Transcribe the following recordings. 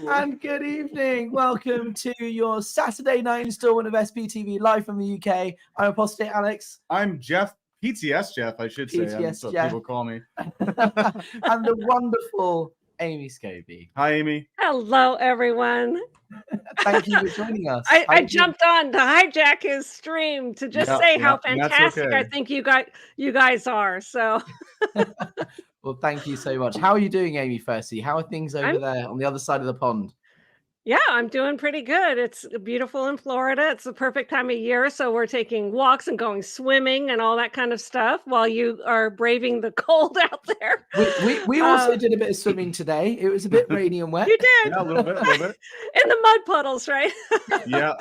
And good evening. Welcome to your Saturday night installment of SPTV live from the UK. I'm Apostate Alex. I'm Jeff. PTS Jeff, I should say. That's what people call me. And the wonderful Amy Scobie. Hi, Amy. Hello, everyone. Thank you for joining us. I jumped on to hijack his stream to just say how fantastic okay. I think you guys are. So, well, thank you so much. How are you doing, Amy? Firstly, how are things over there on the other side of the pond? Yeah, I'm doing pretty good. It's beautiful in Florida. It's the perfect time of year, so we're taking walks and going swimming and all that kind of stuff while you are braving the cold out there. We also did a bit of swimming today. It was a bit rainy and wet. You did? Yeah, a little bit. In the mud puddles, right? Yeah.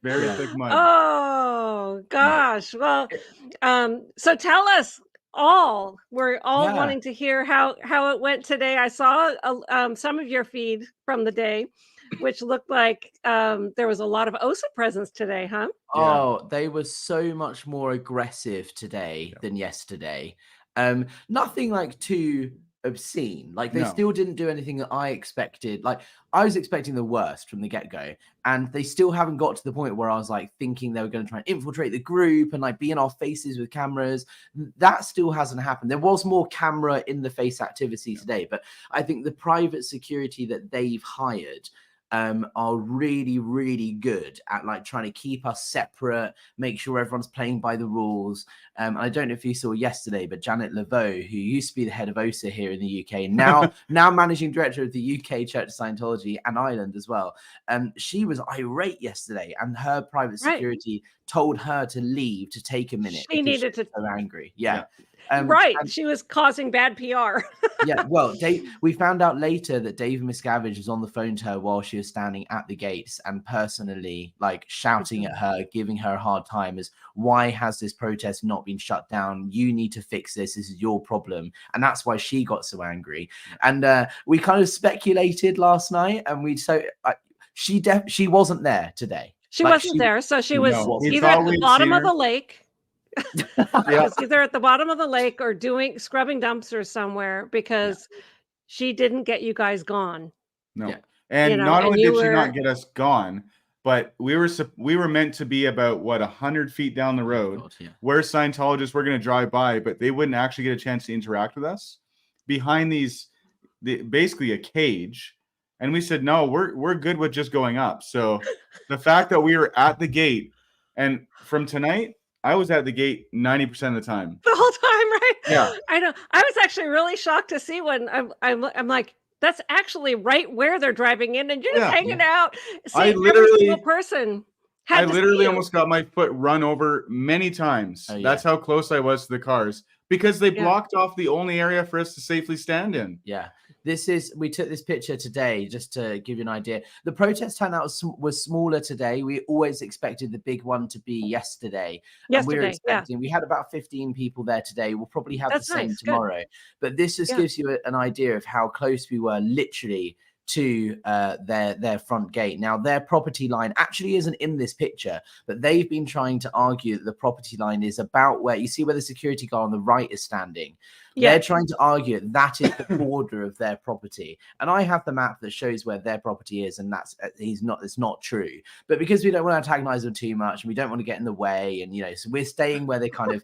Very thick mud. Oh, gosh. Well, so tell us all. We're all wanting to hear how it went today. I saw some of your feed from the day, which looked like there was a lot of OSA presence today, huh? Oh, they were so much more aggressive today than yesterday. Nothing like too obscene. Like they still didn't do anything that I expected. Like I was expecting the worst from the get-go, and they still haven't got to the point where I was like thinking they were going to try and infiltrate the group and like be in our faces with cameras. That still hasn't happened. There was more camera in the face activity today, but I think the private security that they've hired are really, really good at like trying to keep us separate, make sure everyone's playing by the rules. I don't know if you saw yesterday, but Janet Laveau, who used to be the head of OSA here in the UK, now managing director of the UK Church of Scientology and Ireland as well. She was irate yesterday, and her private security told her to leave to take a minute. She needed to. So angry, She was causing bad PR. Well, we found out later that Dave Miscavige was on the phone to her while she was standing at the gates and personally like shouting at her, giving her a hard time as why has this protest not been shut down? You need to fix this. This is your problem. And that's why she got so angry. And we kind of speculated last night, and she wasn't there today. She wasn't there. So she was either at the bottom of the lake. Was either at the bottom of the lake or scrubbing dumpsters somewhere because she didn't get you guys gone. No. And not only did she not get us gone, but we were meant to be about 100 feet down the road where Scientologists were going to drive by, but they wouldn't actually get a chance to interact with us behind basically a cage. And we said, no, we're good with just going up. So the fact that we were at the gate, and from tonight, I was at the gate 90% of the time. The whole time, right? Yeah. I know. I was actually really shocked to see when I'm like, that's actually right where they're driving in, and you're just hanging out. I literally almost got my foot run over many times. That's how close I was to the cars because they blocked off the only area for us to safely stand in. Yeah. We took this picture today just to give you an idea. The protest turnout was smaller today. We always expected the big one to be yesterday. We had about 15 people there today. We'll probably have the same tomorrow. But this just gives you an idea of how close we were literally to their front gate. Now, their property line actually isn't in this picture, but they've been trying to argue that the property line is about where you see where the security guard on the right is standing. They're trying to argue that is the border of their property. And I have the map that shows where their property is, and it's not true. But because we don't want to antagonize them too much and we don't want to get in the way, and so we're staying where they kind of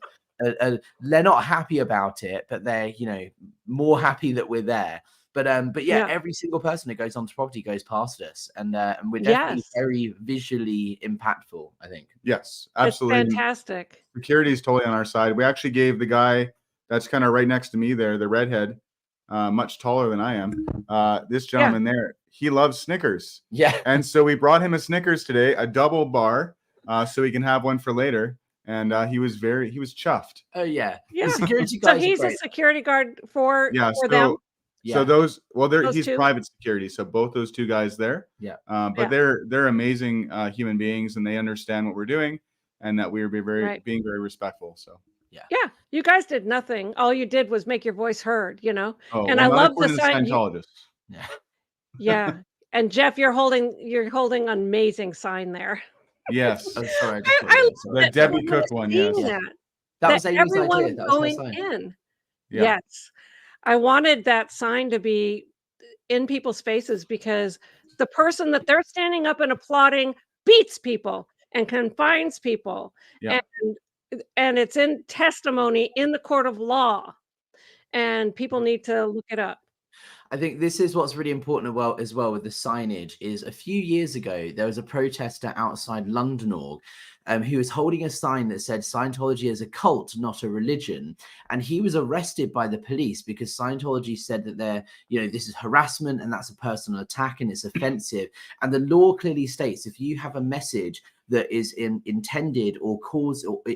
they're not happy about it, but they're more happy that we're there. But every single person that goes onto property goes past us, and we're definitely very visually impactful, I think. Yes, absolutely. It's fantastic. Security is totally on our side. We actually gave the guy that's kind of right next to me there, the redhead, much taller than I am. This gentleman there, he loves Snickers. Yeah. And so we brought him a Snickers today, a double bar, so he can have one for later. And he was chuffed. Oh yeah. Yeah. The security guys so he's a security guard for them. So he's private security. So both those two guys there. Yeah. But they're amazing human beings, and they understand what we're doing, and that we're being very respectful. So. Yeah. You guys did nothing. All you did was make your voice heard, Oh, and I love the Scientologists. Yeah. And Jeff, you're holding an amazing sign there. Yes. I'm sorry. The Debbie Cook one. Yes. That was everyone going in. Yeah. Yes. I wanted that sign to be in people's faces, because the person that they're standing up and applauding beats people and confines people. Yeah. And it's in testimony in the court of law, and people need to look it up. I think this is what's really important as well with the signage is a few years ago, there was a protester outside London Org who was holding a sign that said Scientology is a cult, not a religion. And he was arrested by the police because Scientology said that this is harassment and that's a personal attack and it's offensive. And the law clearly states if you have a message that is intended or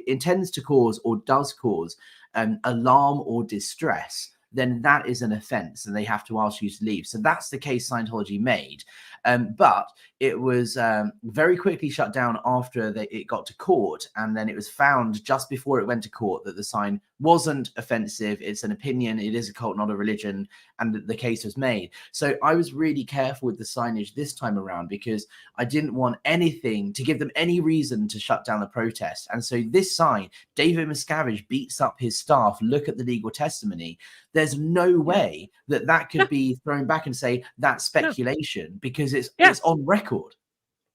intends to cause or does cause alarm or distress, then that is an offense and they have to ask you to leave. So that's the case Scientology made. But it was very quickly shut down after it got to court. And then it was found just before it went to court that the sign wasn't offensive. It's an opinion. It is a cult, not a religion. And the case was made. So I was really careful with the signage this time around because I didn't want anything to give them any reason to shut down the protest. And so this sign, David Miscavige beats up his staff, look at the legal testimony. There's no way that could be thrown back and say that's speculation because it's on record.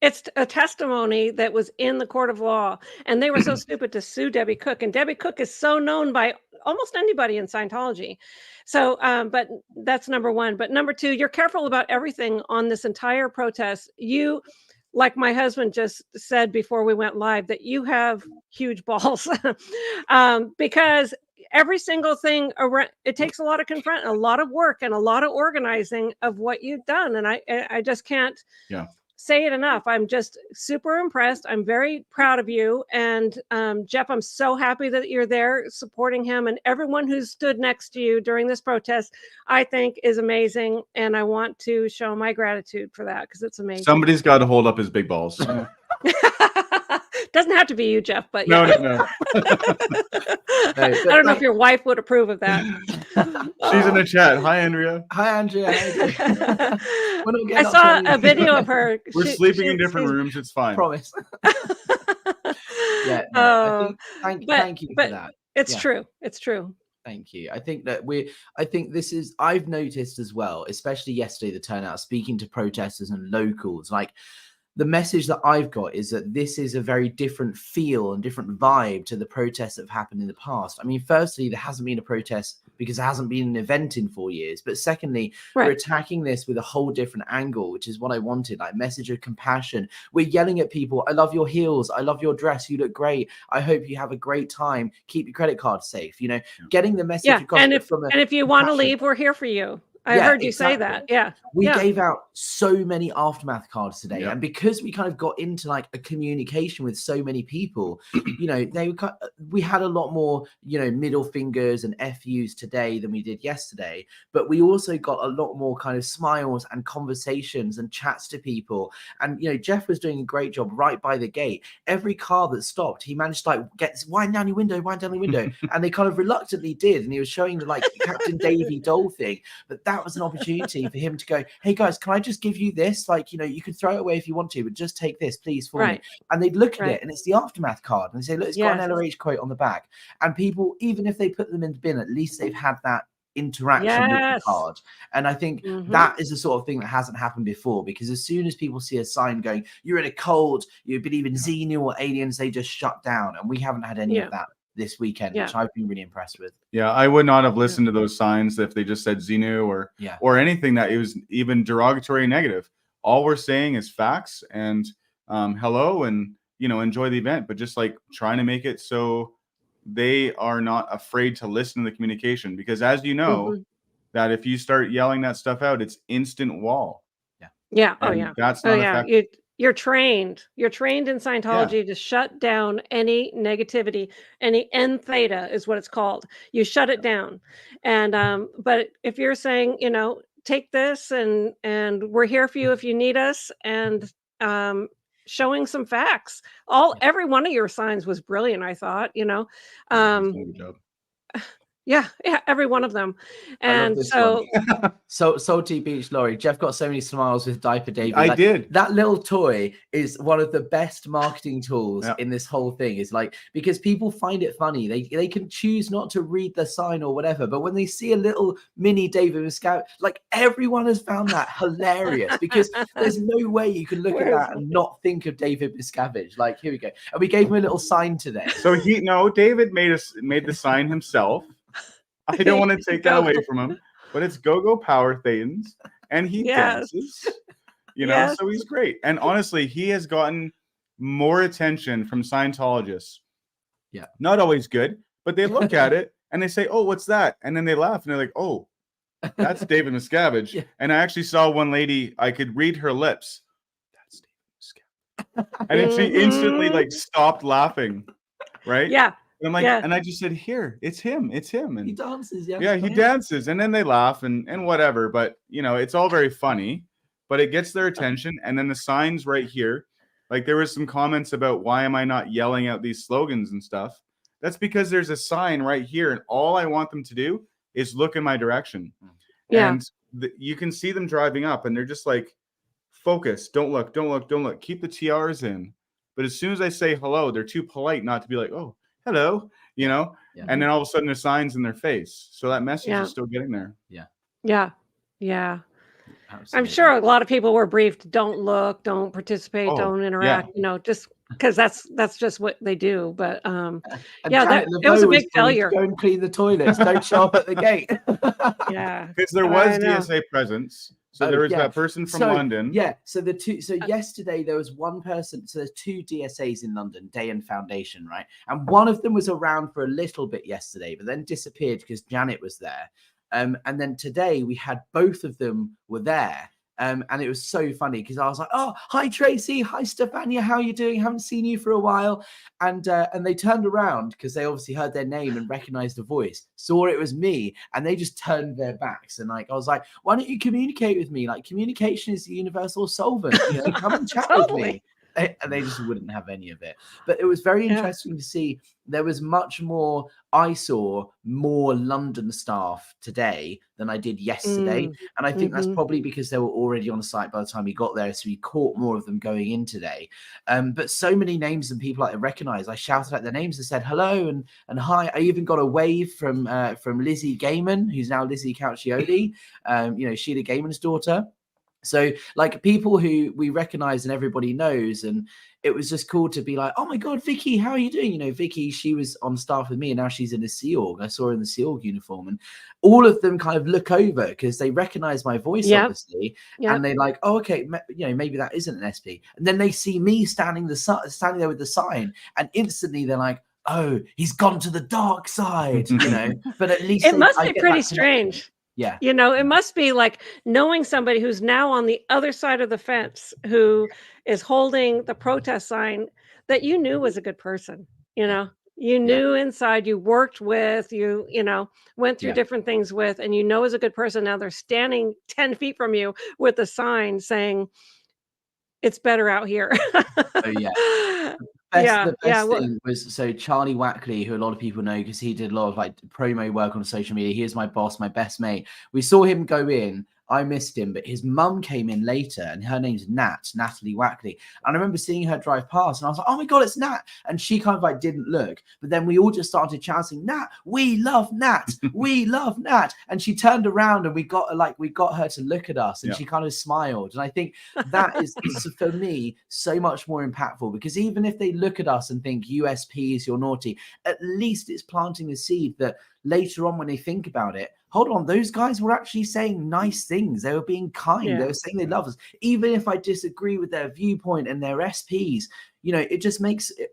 It's a testimony that was in the court of law, and they were so stupid to sue Debbie Cook. And Debbie Cook is so known by almost anybody in Scientology. So, but that's number one. But number two, you're careful about everything on this entire protest. You, like my husband just said before we went live, that you have huge balls because every single thing around, it takes a lot of confront, a lot of work, and a lot of organizing of what you've done. And I just can't say it enough. I'm just super impressed. I'm very proud of you. And Jeff, I'm so happy that you're there supporting him, and everyone who stood next to you during this protest, I think is amazing. And I want to show my gratitude for that because it's amazing. Somebody's got to hold up his big balls. Doesn't have to be you, Jeff, but no. I don't know if your wife would approve of that. She's in the chat. Hi, Andrea. Hi, Andrea. I saw a video of her. We're sleeping in different rooms. It's fine. Promise. Thank you for that. It's true. It's true. Thank you. I think I've noticed as well, especially yesterday, the turnout, speaking to protesters and locals, like the message that I've got is that this is a very different feel and different vibe to the protests that have happened in the past. I mean, firstly, there hasn't been a protest because there hasn't been an event in 4 years. But secondly, we're attacking this with a whole different angle, which is what I wanted, like message of compassion. We're yelling at people. I love your heels. I love your dress. You look great. I hope you have a great time. Keep your credit card safe. Getting the message across. And if you want to leave, we're here for you. I heard you say that. We gave out so many aftermath cards today. And because we kind of got into like a communication with so many people, we had a lot more, middle fingers and FUs today than we did yesterday. But we also got a lot more kind of smiles and conversations and chats to people. And, Jeff was doing a great job right by the gate. Every car that stopped, he managed to wind down your window. And they kind of reluctantly did. And he was showing the Captain Davy doll thing. But that was an opportunity for him to go, hey guys, can I just give you this? You can throw it away if you want to, but just take this, please, for me. And they'd look at it and it's the aftermath card. And they say, look, it's got an LRH quote on the back. And people, even if they put them in the bin, at least they've had that interaction with the card. And I think that is the sort of thing that hasn't happened before, because as soon as people see a sign going, you're in a cult, you believe in Xenu or aliens, they just shut down. And we haven't had any of that this weekend, which I've been really impressed with. I would not have listened to those signs if they just said Xenu or anything that it was even derogatory and negative. All we're saying is facts and hello and enjoy the event, but just like trying to make it so they are not afraid to listen to the communication, because as you know, that if you start yelling that stuff out, it's instant wall. That's not effective. You're trained in Scientology to shut down any negativity, any N theta is what it's called. You shut it down. And but if you're saying, take this and we're here for you if you need us, and showing some facts. Every one of your signs was brilliant, I thought, Good job. Yeah, every one of them. I love And this so one. So Salty Beach Laurie. Jeff got so many smiles with Diaper David. I did. That little toy is one of the best marketing tools in this whole thing. Is like, because people find it funny. They can choose not to read the sign or whatever, but when they see a little mini David Miscavige, like everyone has found that hilarious, because there's no way you can look at that and not think of David Miscavige. Like, here we go. And we gave him a little sign today. So David made the sign himself. I don't want to take that away from him, but it's Go-Go Power Thetans, and he dances, so he's great. And honestly, he has gotten more attention from Scientologists. Yeah. Not always good, but they look at it and they say, "Oh, what's that?" And then they laugh and they're like, "Oh, that's David Miscavige." Yeah. And I actually saw one lady, I could read her lips. That's David Miscavige. And then she instantly like stopped laughing. Right? Yeah. And I'm like, and I just said, "Here, it's him. And he dances, yeah, he dances." And then they laugh and whatever. But it's all very funny, but it gets their attention. And then the signs right here, like there was some comments about why am I not yelling out these slogans and stuff? That's because there's a sign right here, and all I want them to do is look in my direction. Yeah. And you can see them driving up, and they're just like, focus, don't look, keep the TRs in. But as soon as I say hello, they're too polite not to be like, "Oh, hello," and then all of a sudden there's signs in their face. So that message is still getting there. Yeah. I'm sure a lot of people were briefed, don't look, don't participate, don't interact, just because that's just what they do. But it was a big failure. Go and clean the toilets. Don't show up at the gate. Yeah. Because there was DSA presence. So there was that person from London. Yeah. So yesterday there was one person. So there's 2 DSAs in London, Day and Foundation, right? And one of them was around for a little bit yesterday, but then disappeared because Janet was there. And then today we had both of them were there. And it was so funny because I was like, "Oh, hi Tracy, hi Stefania, how are you doing? Haven't seen you for a while." And they turned around because they obviously heard their name and recognized the voice, saw it was me, and they just turned their backs. And like I was like, "Why don't you communicate with me? Like communication is the universal solvent. Come and chat with me." And they just wouldn't have any of it. But it was very interesting to see. There was much more. I saw more London staff today than I did yesterday. And I think that's probably because they were already on the site by the time we got there. So we caught more of them going in today. But so many names and people I recognize. I shouted out their names and said hello and hi. I even got a wave from Lizzie Gaiman, who's now Lizzie Calcioli, Sheila Gaiman's daughter. So like people who we recognize and everybody knows, and it was just cool to be like, "Oh my God, Vicky, how are you doing?" Vicky, she was on staff with me and now she's in the Sea Org. I saw her in the Sea Org uniform, and all of them kind of look over because they recognize my voice, obviously. And they're like, "Oh, okay, maybe that isn't an SP." And then they see me standing there with the sign, and instantly they're like, "Oh, he's gone to the dark side," But at least it must be pretty strange. Yeah. It must be like knowing somebody who's now on the other side of the fence, who is holding the protest sign that you knew was a good person. You knew inside, you worked with, went through different things with, and is a good person. Now they're standing 10 feet from you with a sign saying, "It's better out here." The best thing was, so Charlie Wackley, who a lot of people know because he did a lot of like promo work on social media. He is my boss, my best mate. We saw him go in. I missed him, but his mum came in later, and her name's Natalie Wackley. And I remember seeing her drive past, and I was like, "Oh my God, it's Nat!" And she kind of like didn't look, but then we all just started chanting, "Nat, we love Nat, we love Nat!" And she turned around, and we got her to look at us, and she kind of smiled. And I think that is for me so much more impactful, because even if they look at us and think USPs, you're naughty, at least it's planting the seed that later on when they think about it, hold on, those guys were actually saying nice things. They were being kind. They were saying they love us. Even if I disagree with their viewpoint and their SPs, it just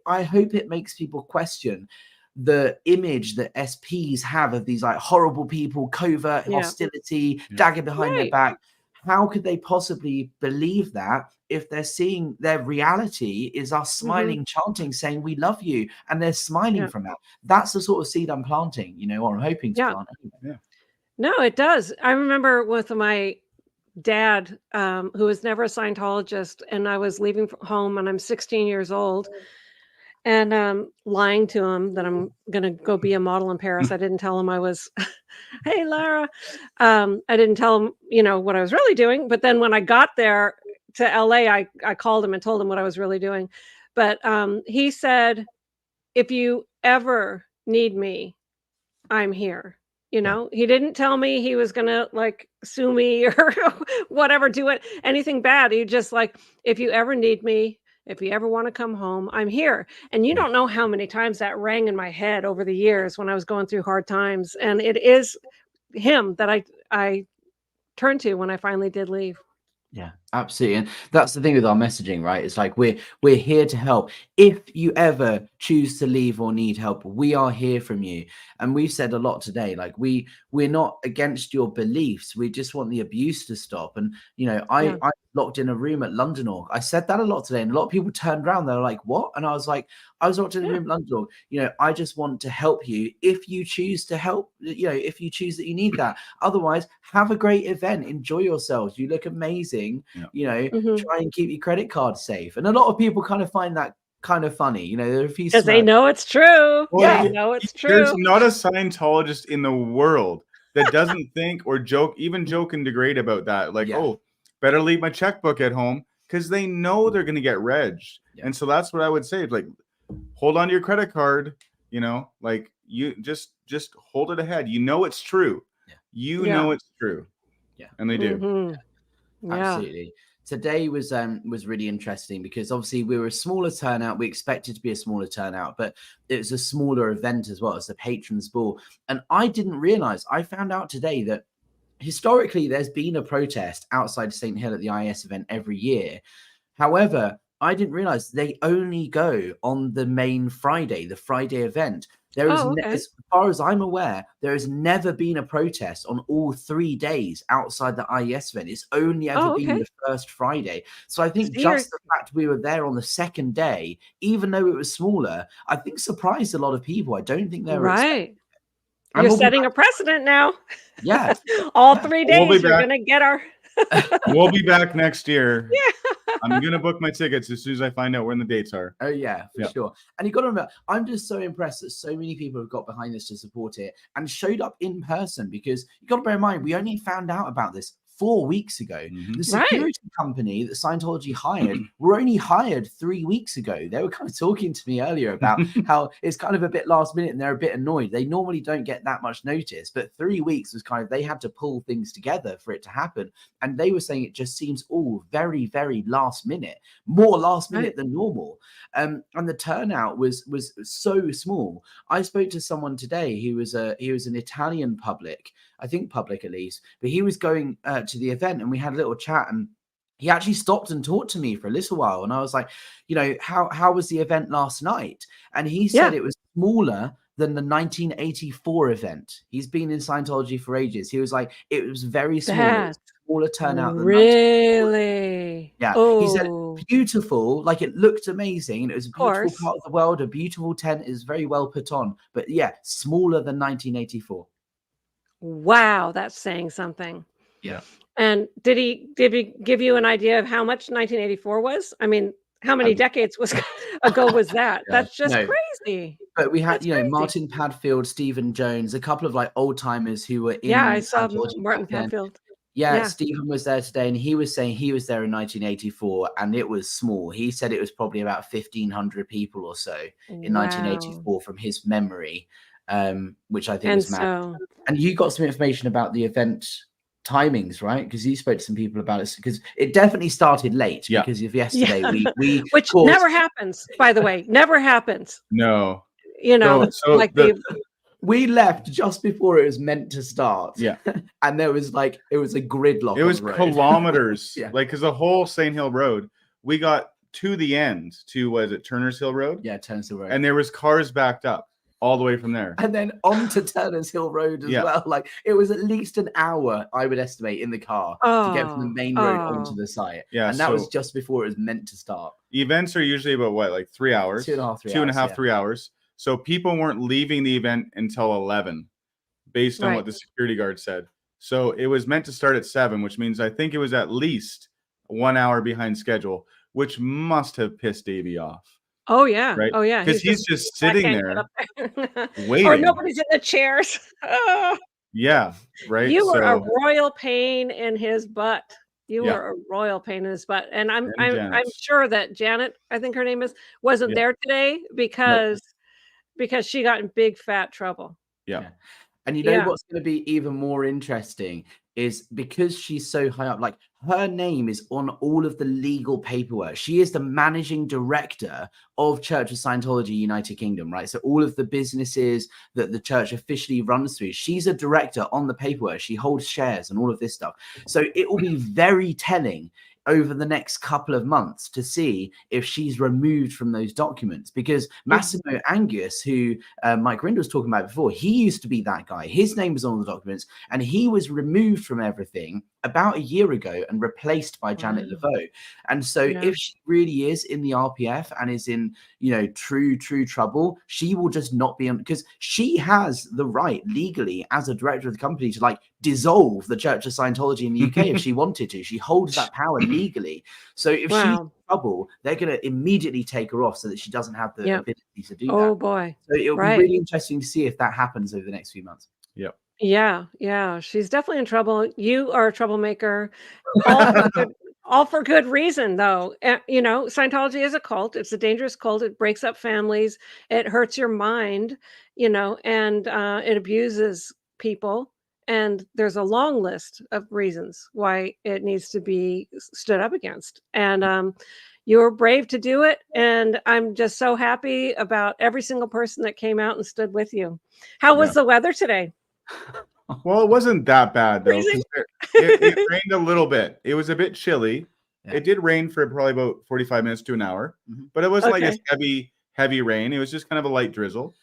I hope it makes people question the image that SPs have of these like horrible people, covert hostility, dagger behind their back. How could they possibly believe that if they're seeing their reality is us smiling, chanting, saying we love you, and they're smiling from that? That's the sort of seed I'm planting, or I'm hoping to plant. Yeah. No, it does. I remember with my dad, who was never a Scientologist, and I was leaving home, and I'm 16 years old, and lying to him that I'm gonna go be a model in Paris. I didn't tell him I was, hey Lara. I didn't tell him, what I was really doing. But then when I got there to LA, I called him and told him what I was really doing. But he said, if you ever need me, I'm here. He didn't tell me he was gonna like sue me or whatever, do it anything bad. He just like, if you ever need me, if you ever want to come home, I'm here. And you don't know how many times that rang in my head over the years when I was going through hard times. And it is him that I turned to when I finally did leave. Yeah, absolutely. And that's the thing with our messaging, right? It's like we're here to help. If you ever choose to leave or need help, we are here from you. And we've said a lot today, like we're not against your beliefs. We just want the abuse to stop. And I locked in a room at London Org. I said that a lot today, and a lot of people turned around. They're like, what? And I was like, I was locked in a room at London Org. I just want to help you if you choose to help, if you choose that you need that. Otherwise, have a great event. Enjoy yourselves. You look amazing. Try and keep your credit card safe. And a lot of people kind of find that kind of funny. There are a few because they know it's true. Well, they know it's true. There's not a Scientologist in the world that doesn't think or joke and degrade about that. Like, oh, better leave my checkbook at home, because they know they're going to get regged. And so that's what I would say. Like, hold on to your credit card, like you just hold it ahead. It's true. Know it's true. Yeah. And they do. Mm-hmm. Absolutely. Today was really interesting because obviously we were a smaller turnout. We expected to be a smaller turnout, but it was a smaller event as well. It's the Patrons Ball. And I didn't realize, I found out today that historically there's been a protest outside St. Hill at the IAS event every year. However, I didn't realize they only go on the main Friday, the Friday event. There is, as far as I'm aware, there has never been a protest on all 3 days outside the IES event. It's only ever been the first Friday. So I think just the fact we were there on the second day, even though it was smaller, I think surprised a lot of people. I don't think they were expecting it. You're setting a precedent now. Yeah. All 3 days you're going to get our... We'll be back next year. Yeah. I'm going to book my tickets as soon as I find out when the dates are. Oh, yeah, for sure. And you got to remember, I'm just so impressed that so many people have got behind this to support it and showed up in person, because you got to bear in mind, we only found out about this 4 weeks ago. The security company that Scientology hired were only hired 3 weeks ago. They were kind of talking to me earlier about how it's kind of a bit last minute and they're a bit annoyed. They normally don't get that much notice, but 3 weeks was kind of, they had to pull things together for it to happen. And they were saying it just seems all very, very last minute, more last minute than normal. And the turnout was so small. I spoke to someone today. He was an Italian public, I think public at least, but he was going to the event, and we had a little chat, and he actually stopped and talked to me for a little while. And I was like, how was the event last night? And he said it was smaller than the 1984 event. He's been in Scientology for ages. He was like, it was very small. It was smaller turnout than really. Yeah. He said beautiful, like it looked amazing, and it was a beautiful part of the world, a beautiful tent, is very well put on, but smaller than 1984. Wow, that's saying something. Yeah. And did he give you an idea of how much 1984 was? I mean, how many decades ago was that? That's just crazy. But we had, Martin Padfield, Stephen Jones, a couple of like old timers who were in. Yeah, I saw Martin Padfield. Yeah, Stephen was there today, and he was saying he was there in 1984, and it was small. He said it was probably about 1,500 people or so in 1984 from his memory, which I think is mad. And you got some information about the event timings, right? Because you spoke to some people about it, because it definitely started late because of yesterday. We which never happens, by the way, never happens. No, we left just before it was meant to start. Yeah. And it was a gridlock. It was kilometers. Like, because the whole St. Hill Road, we got to the end to, was it Turner's Hill Road? Yeah, Turner's Hill Road. And there was cars backed up all the way from there. And then onto Turner's Hill Road as well. Like, it was at least an hour, I would estimate, in the car to get from the main road onto the site. Yeah. And that was just before it was meant to start. Events are usually about what, like 3 hours? 2.5, 3 hours. So people weren't leaving the event until 11, based on what the security guard said. So it was meant to start at 7, which means I think it was at least 1 hour behind schedule, which must have pissed Davey off. Oh yeah. Right? Oh yeah. Because he's just sitting there there. waiting. Or nobody's in the chairs. Oh. Yeah. Right. You were a So royal pain in his butt. You yeah. were a royal pain in his butt. And I'm Janet's. sure that Janet, I think her name is, wasn't Yeah. there today Nope. because she got in big fat trouble. Yeah. And you know what's going to be even more interesting is because she's so high up, like her name is on all of the legal paperwork. She is the managing director of Church of Scientology United Kingdom, right? So all of the businesses that the church officially runs through, she's a director on the paperwork. She holds shares and all of this stuff. So it will be very telling over the next couple of months to see if she's removed from those documents, because Massimo Angus, who Mike Rind was talking about before, he used to be that guy. His name was on the documents and he was removed from everything about a year ago and replaced by Janet Laveau. And so if she really is in the RPF and is in, you know, true trouble, she will just not be on, because she has the right legally as a director of the company to like dissolve the Church of Scientology in the UK if she wanted to. She holds that power legally. So if she's in trouble, they're going to immediately take her off so that she doesn't have the ability to do that. Oh boy. So it'll be really interesting to see if that happens over the next few months. Yep. Yeah. She's definitely in trouble. You are a troublemaker. All for good reason, though. You know, Scientology is a cult. It's a dangerous cult. It breaks up families. It hurts your mind, you know, and it abuses people. And there's a long list of reasons why it needs to be stood up against. And you were brave to do it. And I'm just so happy about every single person that came out and stood with you. How was the weather today? Well, it wasn't that bad, though. It rained a little bit. It was a bit chilly. Yeah. It did rain for probably about 45 minutes to an hour, but it wasn't like a heavy rain. It was just kind of a light drizzle.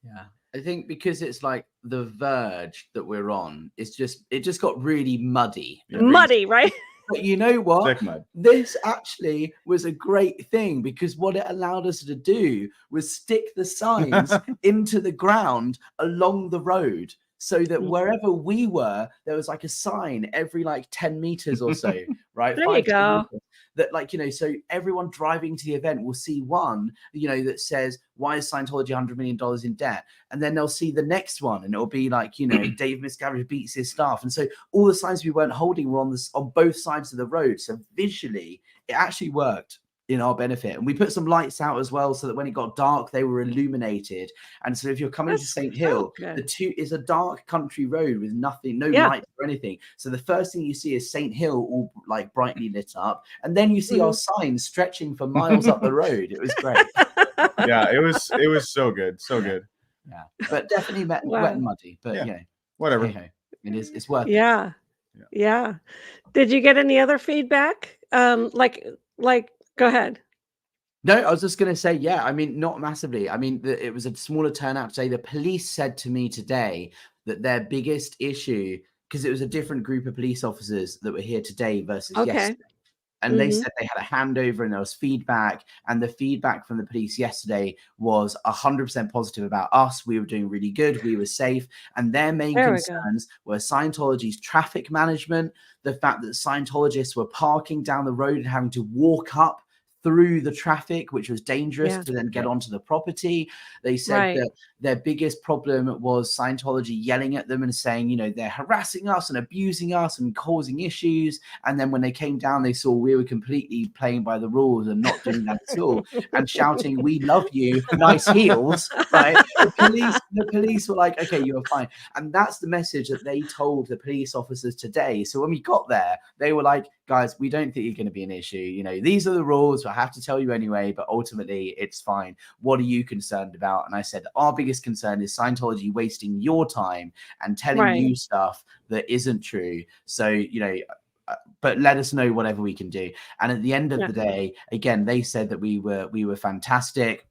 Yeah. I think because it's like the verge that we're on, it just got really muddy. Muddy, right? But you know what? This actually was a great thing, because what it allowed us to do was stick the signs into the ground along the road, so that wherever we were, there was like a sign every like 10 meters or so, right? There you go. That, like, you know, so everyone driving to the event will see one, you know, that says, why is Scientology $100 million in debt? And then they'll see the next one and it'll be like, you know, Dave Miscavige beats his staff. And so all the signs we weren't holding were on both sides of the road. So visually, it actually worked in our benefit. And we put some lights out as well, so that when it got dark, they were illuminated. And so if you're coming to St. Hill, is a dark country road with nothing, no lights or anything. So the first thing you see is St. Hill all like brightly lit up. And then you see our signs stretching for miles up the road. It was great. Yeah, it was so good. So good. Yeah. But definitely wet and muddy. But you know, whatever. It's worth it. Yeah. Did you get any other feedback? Like go ahead. No, I was just going to say, I mean, not massively. I mean, it was a smaller turnout today. The police said to me today that their biggest issue, because it was a different group of police officers that were here today versus yesterday. And they said they had a handover and there was feedback. And the feedback from the police yesterday was 100% positive about us. We were doing really good. We were safe. And their main concerns were Scientology's traffic management, the fact that Scientologists were parking down the road and having to walk up through the traffic, which was dangerous to then get onto the property. They said that their biggest problem was Scientology yelling at them and saying, you know, they're harassing us and abusing us and causing issues. And then when they came down, they saw we were completely playing by the rules and not doing that at all, and shouting, "We love you, nice heels," right? The police were like, okay, you're fine. And that's the message that they told the police officers today. So when we got there, they were like, guys, we don't think you're going to be an issue. You know, these are the rules. I have to tell you anyway, but ultimately it's fine. What are you concerned about? And I said, our biggest concern is Scientology wasting your time and telling you stuff that isn't true. So, you know, but let us know whatever we can do. And at the end of the day, again, they said that we were fantastic.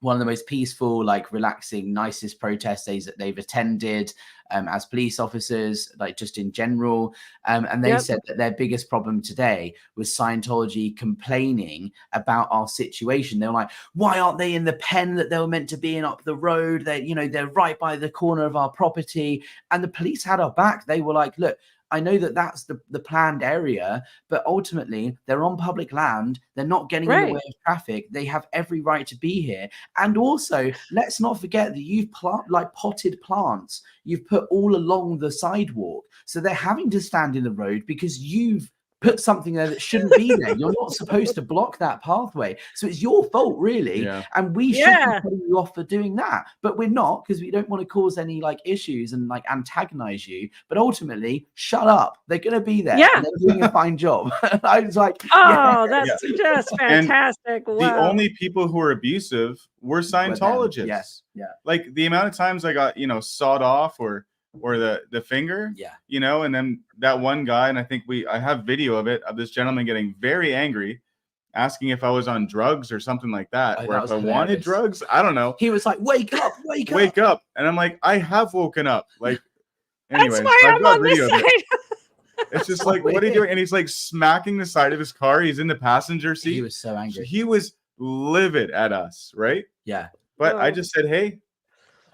One of the most peaceful, like relaxing, nicest protests that they've attended as police officers, like just in general. And they said that their biggest problem today was Scientology complaining about our situation. They were like, why aren't they in the pen that they were meant to be in up the road? They're right by the corner of our property. And the police had our back. They were like, look, I know that that's the planned area, but ultimately they're on public land. They're not getting in the way of traffic. They have every right to be here. And also, let's not forget that you've potted plants. You've put all along the sidewalk. So they're having to stand in the road because you've put something there that shouldn't be there. You're not supposed to block that pathway. So it's your fault, really. Yeah. And we should be cutting you off for doing that. But we're not, because we don't want to cause any like issues and like antagonize you. But ultimately, shut up. They're going to be there. Yeah. And they're doing a fine job. I was like, that's just fantastic. Wow. The only people who were abusive were Scientologists. Yes. Yeah. Like the amount of times I got, sawed off or the finger, and then that one guy, and I have video of it, of this gentleman getting very angry, asking if I was on drugs or something like that, or if I wanted drugs. I don't know. He was like, wake up. Wake up. And I'm like, I have woken up. Like, anyway, that's why I'm on this side. It's just like, what are you doing? And he's like smacking the side of his car. He's in the passenger seat. He was so angry. He was livid at us, right? Yeah. But I just said, hey,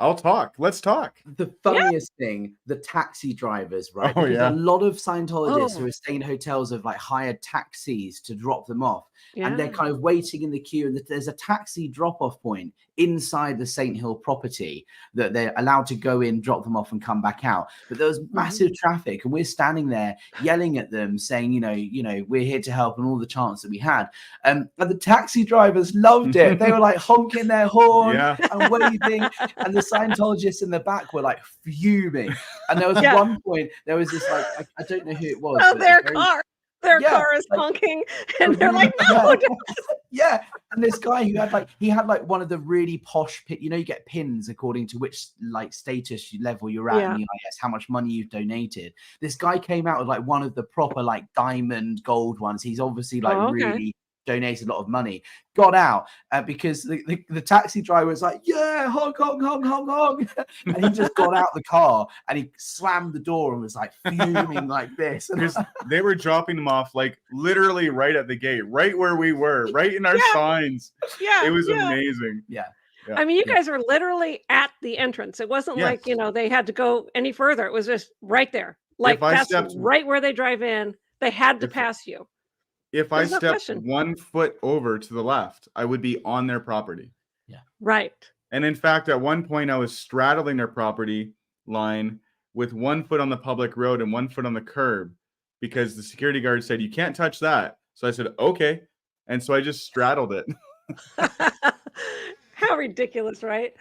I'll talk. Let's talk. The funniest thing, the taxi drivers, right? Oh, because a lot of Scientologists who are staying in hotels have like hired taxis to drop them off. And they're kind of waiting in the queue. And there's a taxi drop-off point inside the St. Hill property that they're allowed to go in, drop them off and come back out. But there was massive traffic. And we're standing there yelling at them saying, we're here to help and all the chants that we had. And the taxi drivers loved it. They were like honking their horn and waving. And the Scientologists in the back were like fuming. And there was one point, there was this like, I don't know who it was. Oh, their car is honking, and they're like, no. And this guy who had like one of the really posh you get pins according to which like status level you're at in the IAS, how much money you've donated. This guy came out with like one of the proper like diamond gold ones. He's obviously like really donated a lot of money, got out because the taxi driver was like, honk, honk, honk, honk, honk. And he just got out the car and he slammed the door and was like fuming like this. And they were dropping them off like literally right at the gate, right where we were, right in our signs. It was amazing. I mean, you guys were literally at the entrance. It wasn't like, they had to go any further. It was just right there. Like that's right where they drive in. They had to pass you. If I stepped 1 foot over to the left, I would be on their property. Yeah. Right. And in fact, at one point I was straddling their property line with 1 foot on the public road and 1 foot on the curb because the security guard said, you can't touch that. So I said, okay. And so I just straddled it. How ridiculous, right?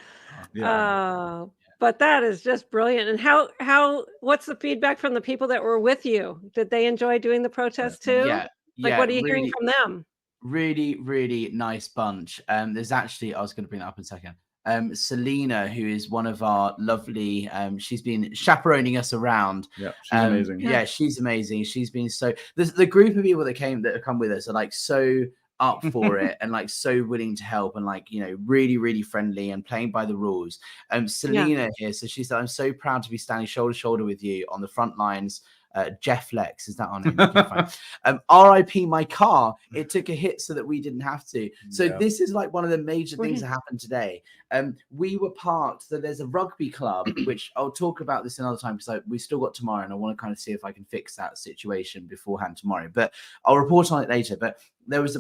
But that is just brilliant. And what's the feedback from the people that were with you? Did they enjoy doing the protest too? What are you hearing from them? Really, really nice bunch. There's actually, I was going to bring that up in a second. Selena, who is one of our lovely, she's been chaperoning us around. Yeah, she's amazing. Yeah, she's amazing. She's been the group of people that have come with us are like so up for it and like so willing to help and like really, really friendly and playing by the rules. Selena here, so she said, I'm so proud to be standing shoulder to shoulder with you on the front lines. Jeff Lex, is that on him? RIP my car. It took a hit so that we didn't have to. So this is like one of the major things that happened today. We were parked. So there's a rugby club, which I'll talk about this another time because we still got tomorrow, and I want to kind of see if I can fix that situation beforehand tomorrow. But I'll report on it later. But there was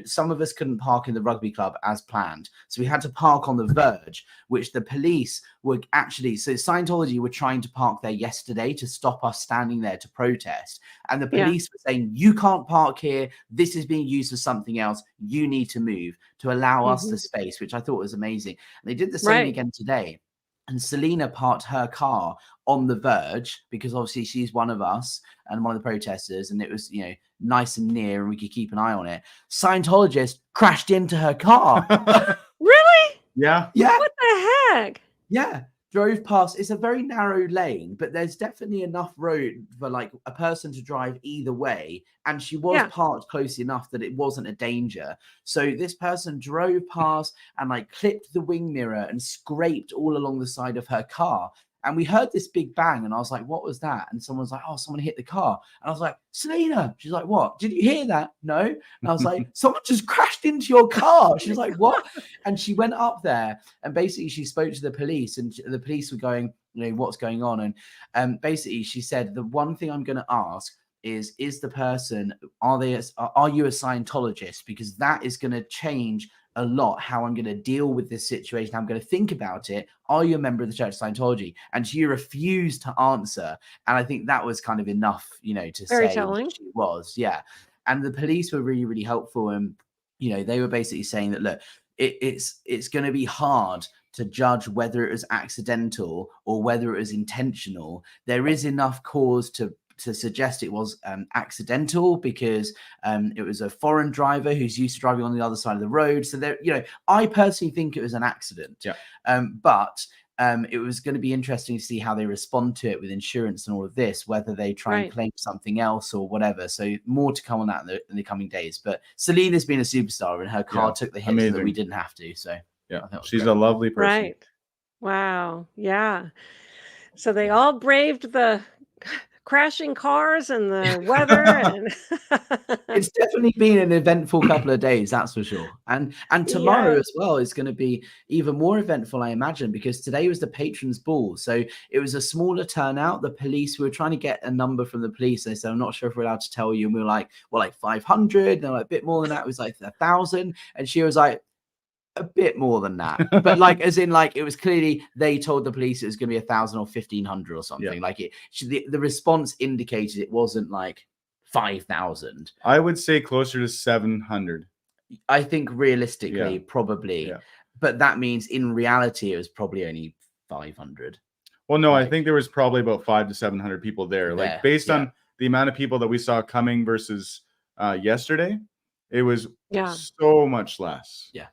some of us couldn't park in the rugby club as planned, so we had to park on the verge, which the police were so Scientology were trying to park there yesterday to stop us standing there to protest, and the police were saying, you can't park here, this is being used for something else, you need to move to allow us the space, which I thought was amazing. And they did the same again today. And Selena parked her car on the verge because obviously she's one of us and one of the protesters, and it was nice and near and we could keep an eye on it. Scientologist crashed into her car. Really? Yeah. What the heck? Yeah. Drove past. It's a very narrow lane, but there's definitely enough road for like a person to drive either way. And she was parked close enough that it wasn't a danger. So this person drove past and like clipped the wing mirror and scraped all along the side of her car. And we heard this big bang, and I was like, what was that? And someone's like, oh, someone hit the car. And I was like, Selena. She's like, what? Did you hear that? No. And I was like, someone just crashed into your car. She's like, what? And she went up there and basically she spoke to the police, and the police were going, what's going on. And basically she said, the one thing I'm going to ask is the person, are you a Scientologist? Because that is going to change a lot how I'm going to deal with this situation. I'm going to think about it. Are you a member of the Church of Scientology? And she refused to answer. And I think that was kind of enough, to Very say telling. she was. Yeah. And the police were really, really helpful. And, they were basically saying that, look, it's going to be hard to judge whether it was accidental or whether it was intentional. There is enough cause to suggest it was accidental because it was a foreign driver who's used to driving on the other side of the road. So there, I personally think it was an accident. Yeah. But it was going to be interesting to see how they respond to it with insurance and all of this, whether they try and claim something else or whatever. So more to come on that in the coming days. But Selena's been a superstar, and her car took the hits that we didn't have to. So yeah, she's a lovely person. Right. Wow. Yeah. So they all braved the crashing cars and the weather. And it's definitely been an eventful couple of days, that's for sure. And tomorrow as well is going to be even more eventful, I imagine, because today was the patrons ball. So it was a smaller turnout. The police, we were trying to get a number from the police. They said, I'm not sure if we're allowed to tell you. And we were like, well, like 500. And they're like, a bit more than that. It was like 1,000. And she was like, a bit more than that, but like as in like it was clearly they told the police it was going to be 1,000 or 1,500 or something. Like the response indicated it wasn't like 5,000. I would say closer to 700. I think realistically probably, but that means in reality it was probably only 500. Well, no, I think there was probably about 500 to 700 people there. Like based on the amount of people that we saw coming versus yesterday, it was so much less. Yeah.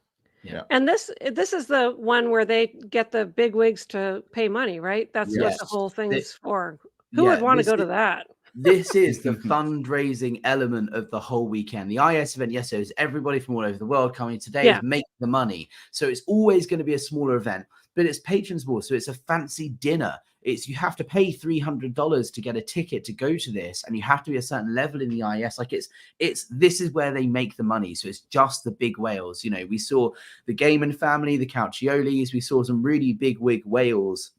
And this is the one where they get the big wigs to pay money, right? That's what the whole thing is for. Who would want to go to that? This is the fundraising element of the whole weekend. The IAS event yesterday is everybody from all over the world coming. Today is make the money. So it's always going to be a smaller event, but it's patrons ball. So it's a fancy dinner. You have to pay $300 to get a ticket to go to this, and you have to be a certain level in the IAS. Like this is where they make the money. So it's just the big whales. We saw the Gaiman family, the Calciolis. We saw some really big wig whales,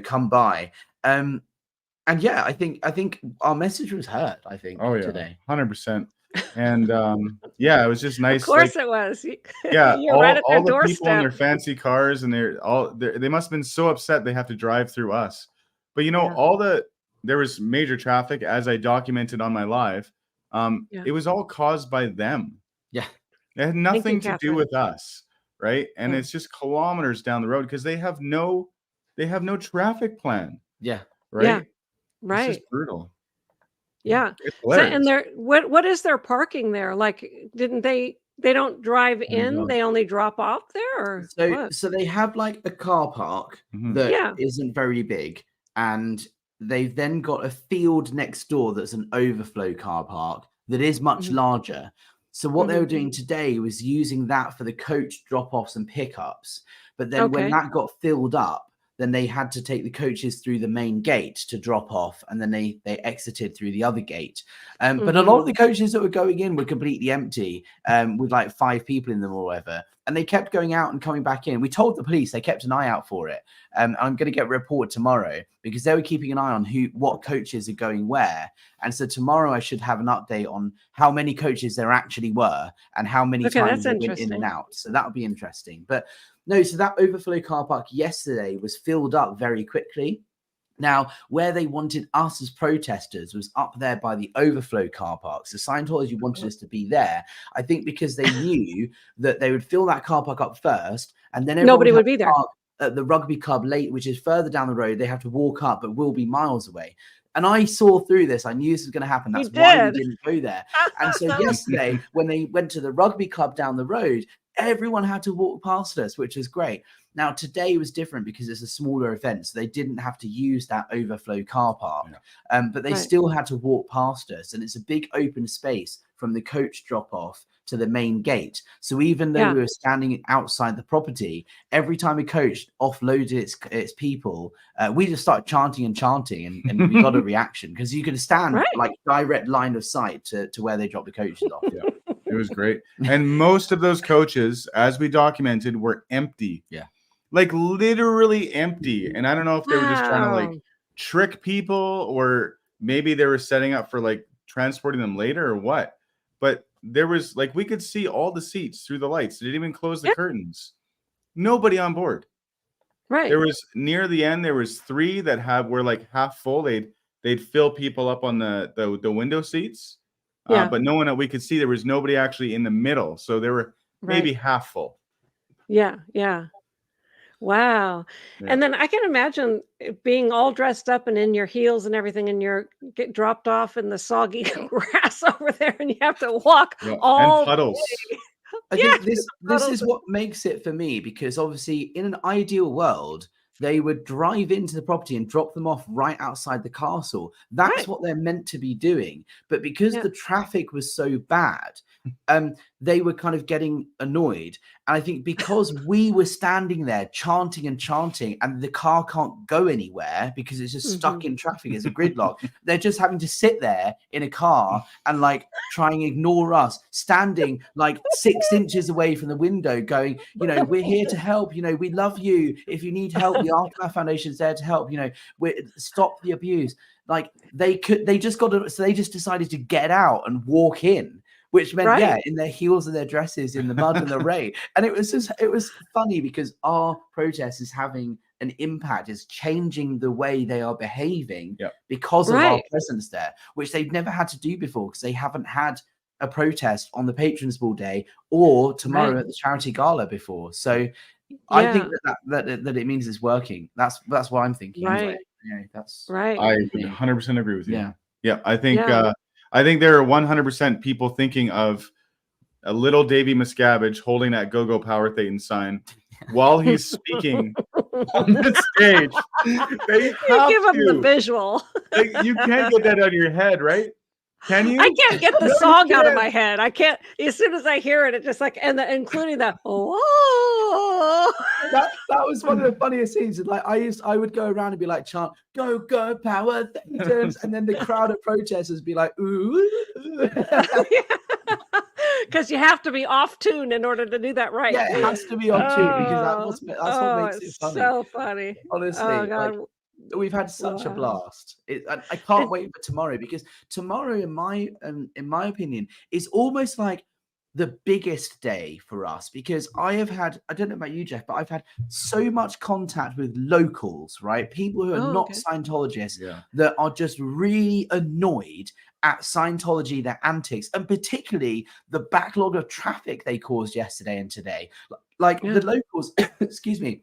come by. And yeah, I think our message was heard. I think today, 100%. And it was just nice. Of course, it was. Yeah, You're right at their all the doorstep. people in their fancy cars, and they must have been so upset they have to drive through us. But there was major traffic, as I documented on my live. It was all caused by them. Yeah, it had nothing to do with us, right? And it's just kilometers down the road because they have no traffic plan. Yeah, right. Yeah, right. It's just brutal. Yeah. So, and what is their parking there? Like, they don't drive in, they only drop off there? Or so they have like a car park that isn't very big, and they've then got a field next door that's an overflow car park that is much larger. So what they were doing today was using that for the coach drop-offs and pickups. But then when that got filled up, then they had to take the coaches through the main gate to drop off, and then they exited through the other gate. But a lot of the coaches that were going in were completely empty, with like 5 people in them or whatever. And they kept going out and coming back in. We told the police, they kept an eye out for it. I'm going to get a report tomorrow because they were keeping an eye on what coaches are going where. And so tomorrow I should have an update on how many coaches there actually were and how many times they went in and out. So that would be interesting. But no, so that overflow car park yesterday was filled up very quickly. Now, where they wanted us as protesters was up there by the overflow car park. So Scientology wanted us to be there, I think, because they knew that they would fill that car park up first, and then nobody would be there. At the rugby club late, which is further down the road, they have to walk up, but will be miles away. And I saw through this. I knew this was going to happen. That's why we didn't go there. And so yesterday, when they went to the rugby club down the road, everyone had to walk past us, which is great. Now, today was different because it's a smaller event, so they didn't have to use that overflow car park. But they still had to walk past us, and it's a big open space from the coach drop-off to the main gate. So even though we were standing outside the property, every time a coach offloaded its people, we just started chanting, and we got a reaction because you could stand like direct line of sight to where they dropped the coaches off. It was great. And most of those coaches, as we documented, were empty. Yeah. like literally empty. And I don't know if they were just trying to like trick people, or maybe they were setting up for like transporting them later or what. But there was like, we could see all the seats through the lights. They didn't even close the curtains. Nobody on board. Right. There was near the end, there was 3 that were like half full. They'd fill people up on the window seats. But no one that we could see. There was nobody actually in the middle. So they were maybe half full. Yeah. Wow. Yeah. And then I can imagine being all dressed up and in your heels and everything, and you're get dropped off in the soggy grass over there, and you have to walk all and puddles. I think this is what makes it for me, because obviously in an ideal world, they would drive into the property and drop them off right outside the castle. That's what they're meant to be doing. But because the traffic was so bad, they were kind of getting annoyed. And I think because we were standing there chanting, and the car can't go anywhere because it's just stuck in traffic as a gridlock, they're just having to sit there in a car and like try and ignore us, standing like 6 inches away from the window going, you know, we're here to help, you know, we love you. If you need help, the Aftermath Foundation's there to help, you know, stop the abuse. Like they just decided to get out and walk in, which meant, in their heels and their dresses in the mud and the rain. And it was funny because our protest is having an impact, is changing the way they are behaving because of our presence there, which they've never had to do before, because they haven't had a protest on the Patrons Ball Day or tomorrow at the charity gala before. So I think that it means it's working. That's what I'm thinking. Anyway. That's right. I would 100% agree with you. Yeah. I think there are 100% people thinking of a little Davy Miscavige holding that Go-Go Power Thetan sign while he's speaking on the stage. They have give them the visual. You can't get that out of your head, right? Can you? I can't get the song out of my head. I can't. As soon as I hear it, it just like, and including the that was one of the funniest scenes. Like I would go around and be like, chant "Go Go Power Thetans," and then the crowd of protesters be like, "Ooh," because you have to be off tune in order to do that right. Yeah, it has to be off tune, because that's what makes it funny. So funny, honestly. Oh, God. Like, we've had such a blast. I can't wait for tomorrow, because tomorrow, in my opinion, is almost like the biggest day for us, because I don't know about you, Jeff, but I've had so much contact with locals, right? People who are not Scientologists that are just really annoyed at Scientology, their antics, and particularly the backlog of traffic they caused yesterday and today. Like the locals, excuse me,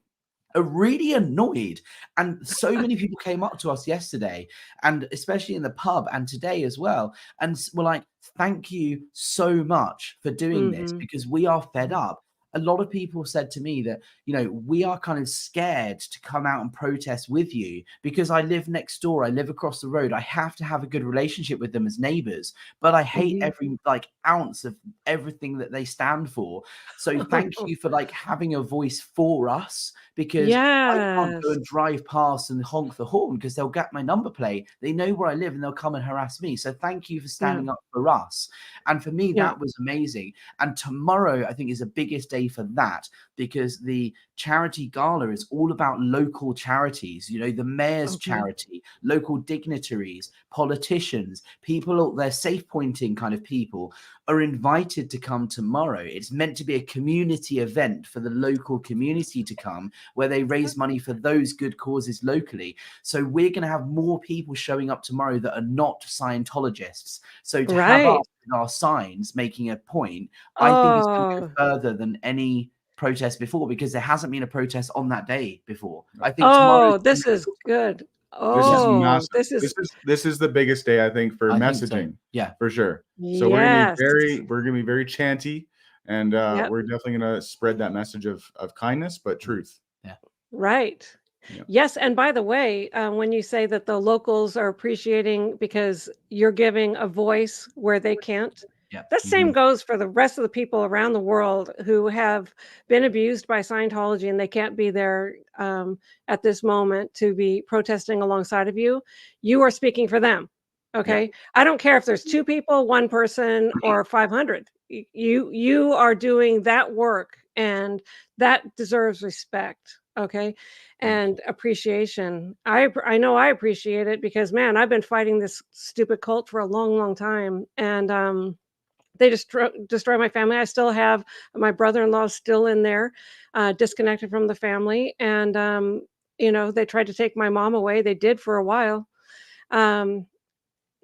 are really annoyed, and so many people came up to us yesterday, and especially in the pub and today as well, and were like, thank you so much for doing this, because we are fed up. A lot of people said to me that, you know, we are kind of scared to come out and protest with you because I live next door, I live across the road, I have to have a good relationship with them as neighbors, but I hate every like ounce of everything that they stand for. So thank you for like having a voice for us, because I can't go and drive past and honk the horn because they'll get my number plate. They know where I live and they'll come and harass me. So thank you for standing up for us. And for me, that was amazing. And tomorrow, I think, is the biggest day for that, because the charity gala is all about local charities, you know, the mayor's charity, local dignitaries, politicians, people, they're safe pointing kind of people are invited to come tomorrow. It's meant to be a community event for the local community to come, where they raise money for those good causes locally. So we're going to have more people showing up tomorrow that are not Scientologists. So to have us with our signs making a point, I think it's going to go further than any protest before, because there hasn't been a protest on that day before. I think tomorrow. This is good. This is massive. This is the biggest day, I think, for messaging. Yeah, for sure. So we're gonna be very chanty, and we're definitely gonna spread that message of kindness, but truth. Yeah. Right. Yep. Yes, and by the way, when you say that the locals are appreciating because you're giving a voice where they can't, that same goes for the rest of the people around the world who have been abused by Scientology, and they can't be there at this moment to be protesting alongside of you. You are speaking for them. Okay. I don't care if there's 2 people, 1 person, or 500. You are doing that work and that deserves respect. Okay. And appreciation. I know I appreciate it because, man, I've been fighting this stupid cult for a long, long time. And they destroy my family. I still have my brother-in-law still in there, disconnected from the family. And, they tried to take my mom away. They did for a while. Um,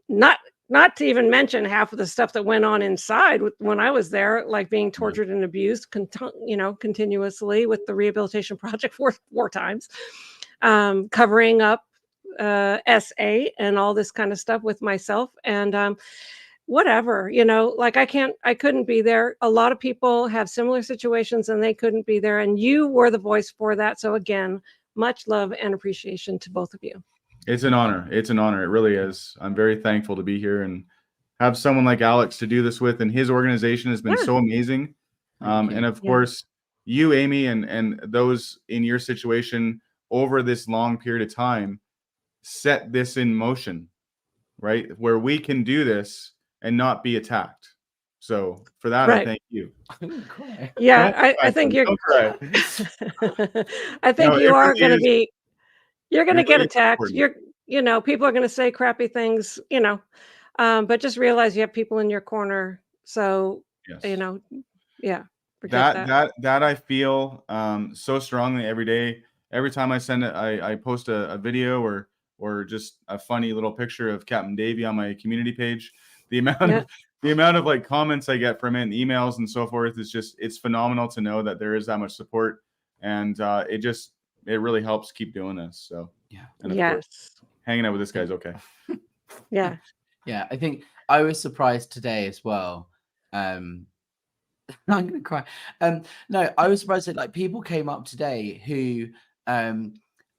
not not to even mention half of the stuff that went on inside when I was there, like being tortured and abused, continuously with the rehabilitation project four times, covering up SA and all this kind of stuff with myself. And whatever, like I couldn't be there. A lot of people have similar situations and they couldn't be there. And you were the voice for that. So again, much love and appreciation to both of you. It's an honor. It's an honor. It really is. I'm very thankful to be here and have someone like Alex to do this with. And his organization has been so amazing. And of course, you, Amy, and those in your situation over this long period of time set this in motion, right? Where we can do this and not be attacked. So for that, I thank you. Yeah, I think you're. I think you are going to be. You're going to get attacked. People are going to say crappy things. But just realize you have people in your corner. So forget that I feel so strongly every day. Every time I send it, I post a video or just a funny little picture of Captain Davey on my community page. The amount of like comments I get from it and emails and so forth is it's phenomenal to know that there is that much support, and it really helps keep doing this. So and of course, hanging out with this guy's okay. Yeah. I think I was surprised today as well. I'm gonna cry. No, I was surprised that like people came up today who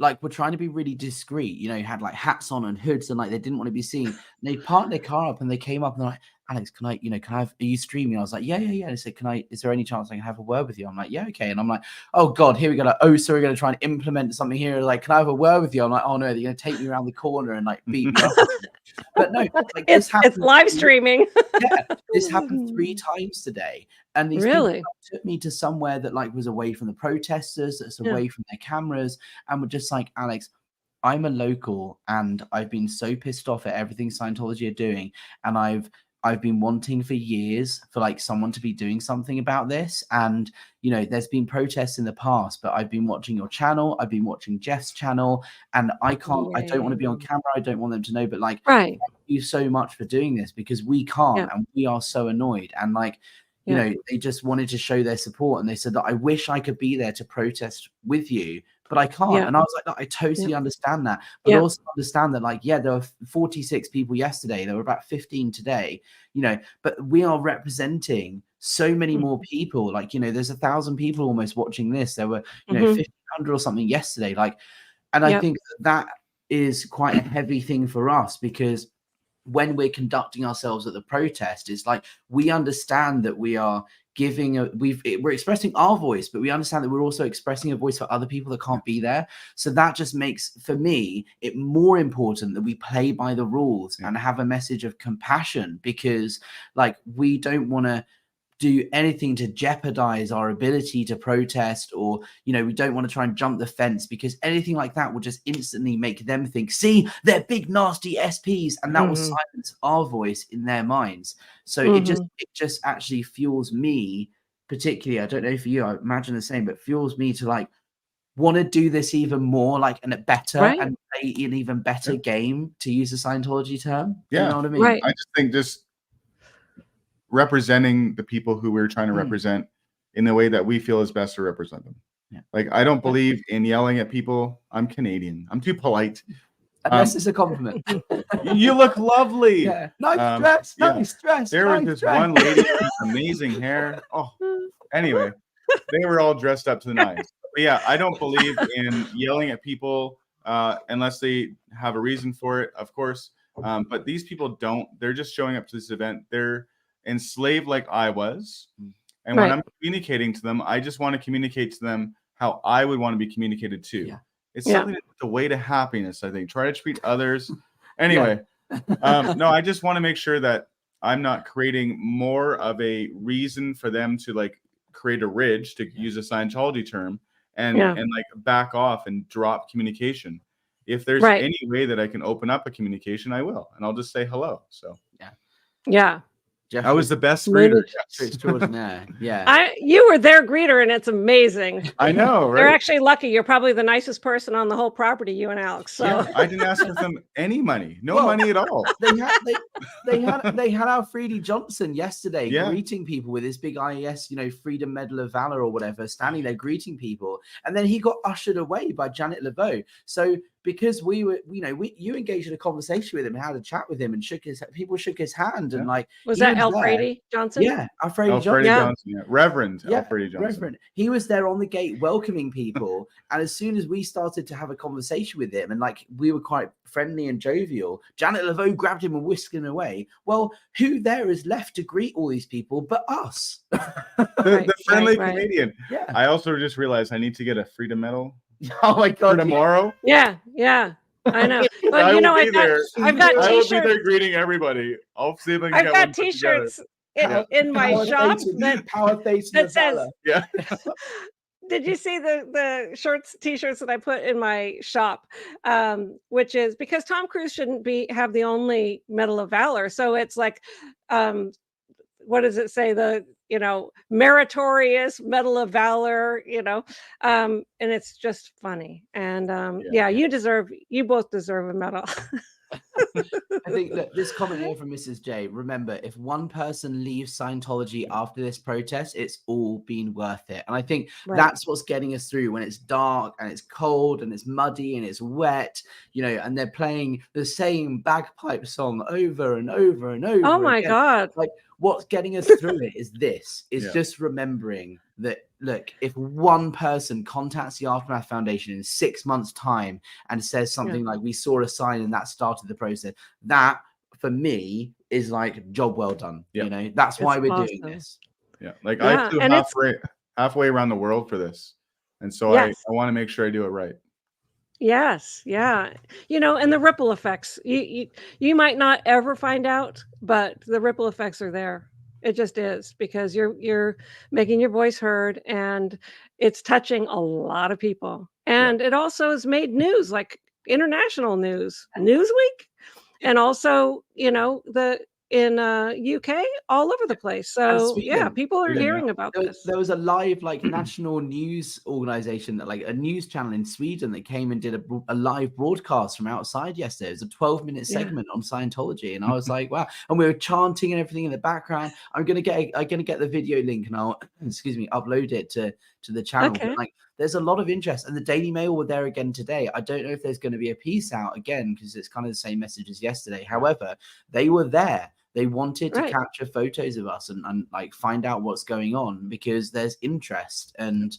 like were trying to be really discreet, had like hats on and hoods and like they didn't want to be seen. And they parked their car up and they came up and they're like, Alex, can I have, are you streaming? I was like, yeah. And they said, is there any chance I can have a word with you? I'm like, yeah, okay. And I'm like, oh God, here we go. Like, oh, so we're going to try and implement something here. Like, can I have a word with you? I'm like, oh no, they're going to take me around the corner and like beat me up. But no, like it's live streaming. This happened 3 times today. And these people took me to somewhere that like was away from the protesters, that's away from their cameras, and were just like, Alex, I'm a local and I've been so pissed off at everything Scientology are doing. And I've been wanting for years for like someone to be doing something about this. And, there's been protests in the past, but I've been watching your channel. I've been watching Jeff's channel, and I don't want to be on camera. I don't want them to know, but like, thank you so much for doing this because we can't and we are so annoyed. And like, they just wanted to show their support. And they said that I wish I could be there to protest with you, but I can't. And I was like, no, I totally understand that. But also understand that like, there were 46 people yesterday. There were about 15 today, but we are representing so many more people. Like, there's 1,000 people almost watching this. There were, 1,500 or something yesterday. Like, and I think that is quite a heavy thing for us because when we're conducting ourselves at the protest, it's like we understand that we are we're expressing our voice, but we understand that we're also expressing a voice for other people that can't be there. So that just makes, for me, it more important that we play by the rules and have a message of compassion, because like we don't want to do anything to jeopardize our ability to protest, or we don't want to try and jump the fence, because anything like that will just instantly make them think, see, they're big nasty SPs, and that will silence our voice in their minds. So it just actually fuels me, particularly, I don't know for you, I imagine the same, but fuels me to like want to do this even more, like, and better, and play an even better game, to use the Scientology term. You know what I mean? I just think representing the people who we're trying to represent in the way that we feel is best to represent them. Like, I don't believe in yelling at people. I'm Canadian. I'm too polite. Unless it's a compliment. You look lovely. Nice dress. Nice dress. There was this one lady with amazing hair. Oh, anyway, they were all dressed up to the nines. But yeah, I don't believe in yelling at people unless they have a reason for it, of course. But these people don't. They're just showing up to this event. They're enslaved like I was. And when I'm communicating to them, I just want to communicate to them how I would want to be communicated to. It's something that's the way to happiness, I think. Try to treat others. Anyway, no, I just want to make sure that I'm not creating more of a reason for them to like create a ridge, to use a Scientology term, and like back off and drop communication. If there's any way that I can open up a communication, I will, and I'll just say hello. So yeah. I was the best greeter. Extraordinaire. Yeah. You were their greeter, and it's amazing. I know, right? They're actually lucky. You're probably the nicest person on the whole property, you and Alex. So I didn't ask for them any money. No money at all. They had Alfredi Johnson yesterday greeting people with his big IAS, Freedom Medal of Valor or whatever, standing there greeting people. And then he got ushered away by Janet Laveau. So because we were, you engaged in a conversation with him, had a chat with him, and people shook his hand, and like, was that Alfredi Johnson? Yeah, Alfredi Johnson. Reverend Alfredi Johnson. Reverend. He was there on the gate welcoming people, and as soon as we started to have a conversation with him, and like we were quite friendly and jovial, Janet Laveau grabbed him and whisked him away. Well, who there is left to greet all these people but us? the friendly Canadian. Yeah. I also just realized I need to get a Freedom Medal. Oh my God! For tomorrow. Yeah. I know. But I've got T-shirts. I will be there greeting everybody. I'll see if I can I've get got one T-shirts in my shop that says. Yeah. Did you see the T-shirts that I put in my shop? Which is because Tom Cruise shouldn't have the only Medal of Valor. So it's like, what does it say? The meritorious Medal of Valor, and it's just funny. And you both deserve a medal. I think that this comment here from Mrs. J, remember, if one person leaves Scientology after this protest, it's all been worth it. And I think that's what's getting us through when it's dark and it's cold and it's muddy and it's wet, and they're playing the same bagpipe song over and over and over. Oh my God. Like, what's getting us through it is just remembering that, look, if one person contacts the Aftermath Foundation in 6 months' time and says something like, we saw a sign and that started the process, that for me is like job well done. That's why we're doing this. Yeah. Like I flew halfway around the world for this. And so I want to make sure I do it right. Yes. Yeah. And the ripple effects, you might not ever find out, but the ripple effects are there. It just is, because you're making your voice heard, and it's touching a lot of people. And it also has made news, like international news, Newsweek, and also, in UK, all over the place. So people are hearing about this. There was a live national news organization, that a news channel in Sweden, that came and did a live broadcast from outside yesterday. It was a 12-minute segment on Scientology, and I was like, wow. And we were chanting and everything in the background. I'm gonna get the video link, and I'll upload it to the channel. Okay. But, there's a lot of interest, and the Daily Mail were there again today. I don't know if there's going to be a piece out again, because it's kind of the same message as yesterday. However, they were there. They wanted to capture photos of us and find out what's going on, because there's interest. And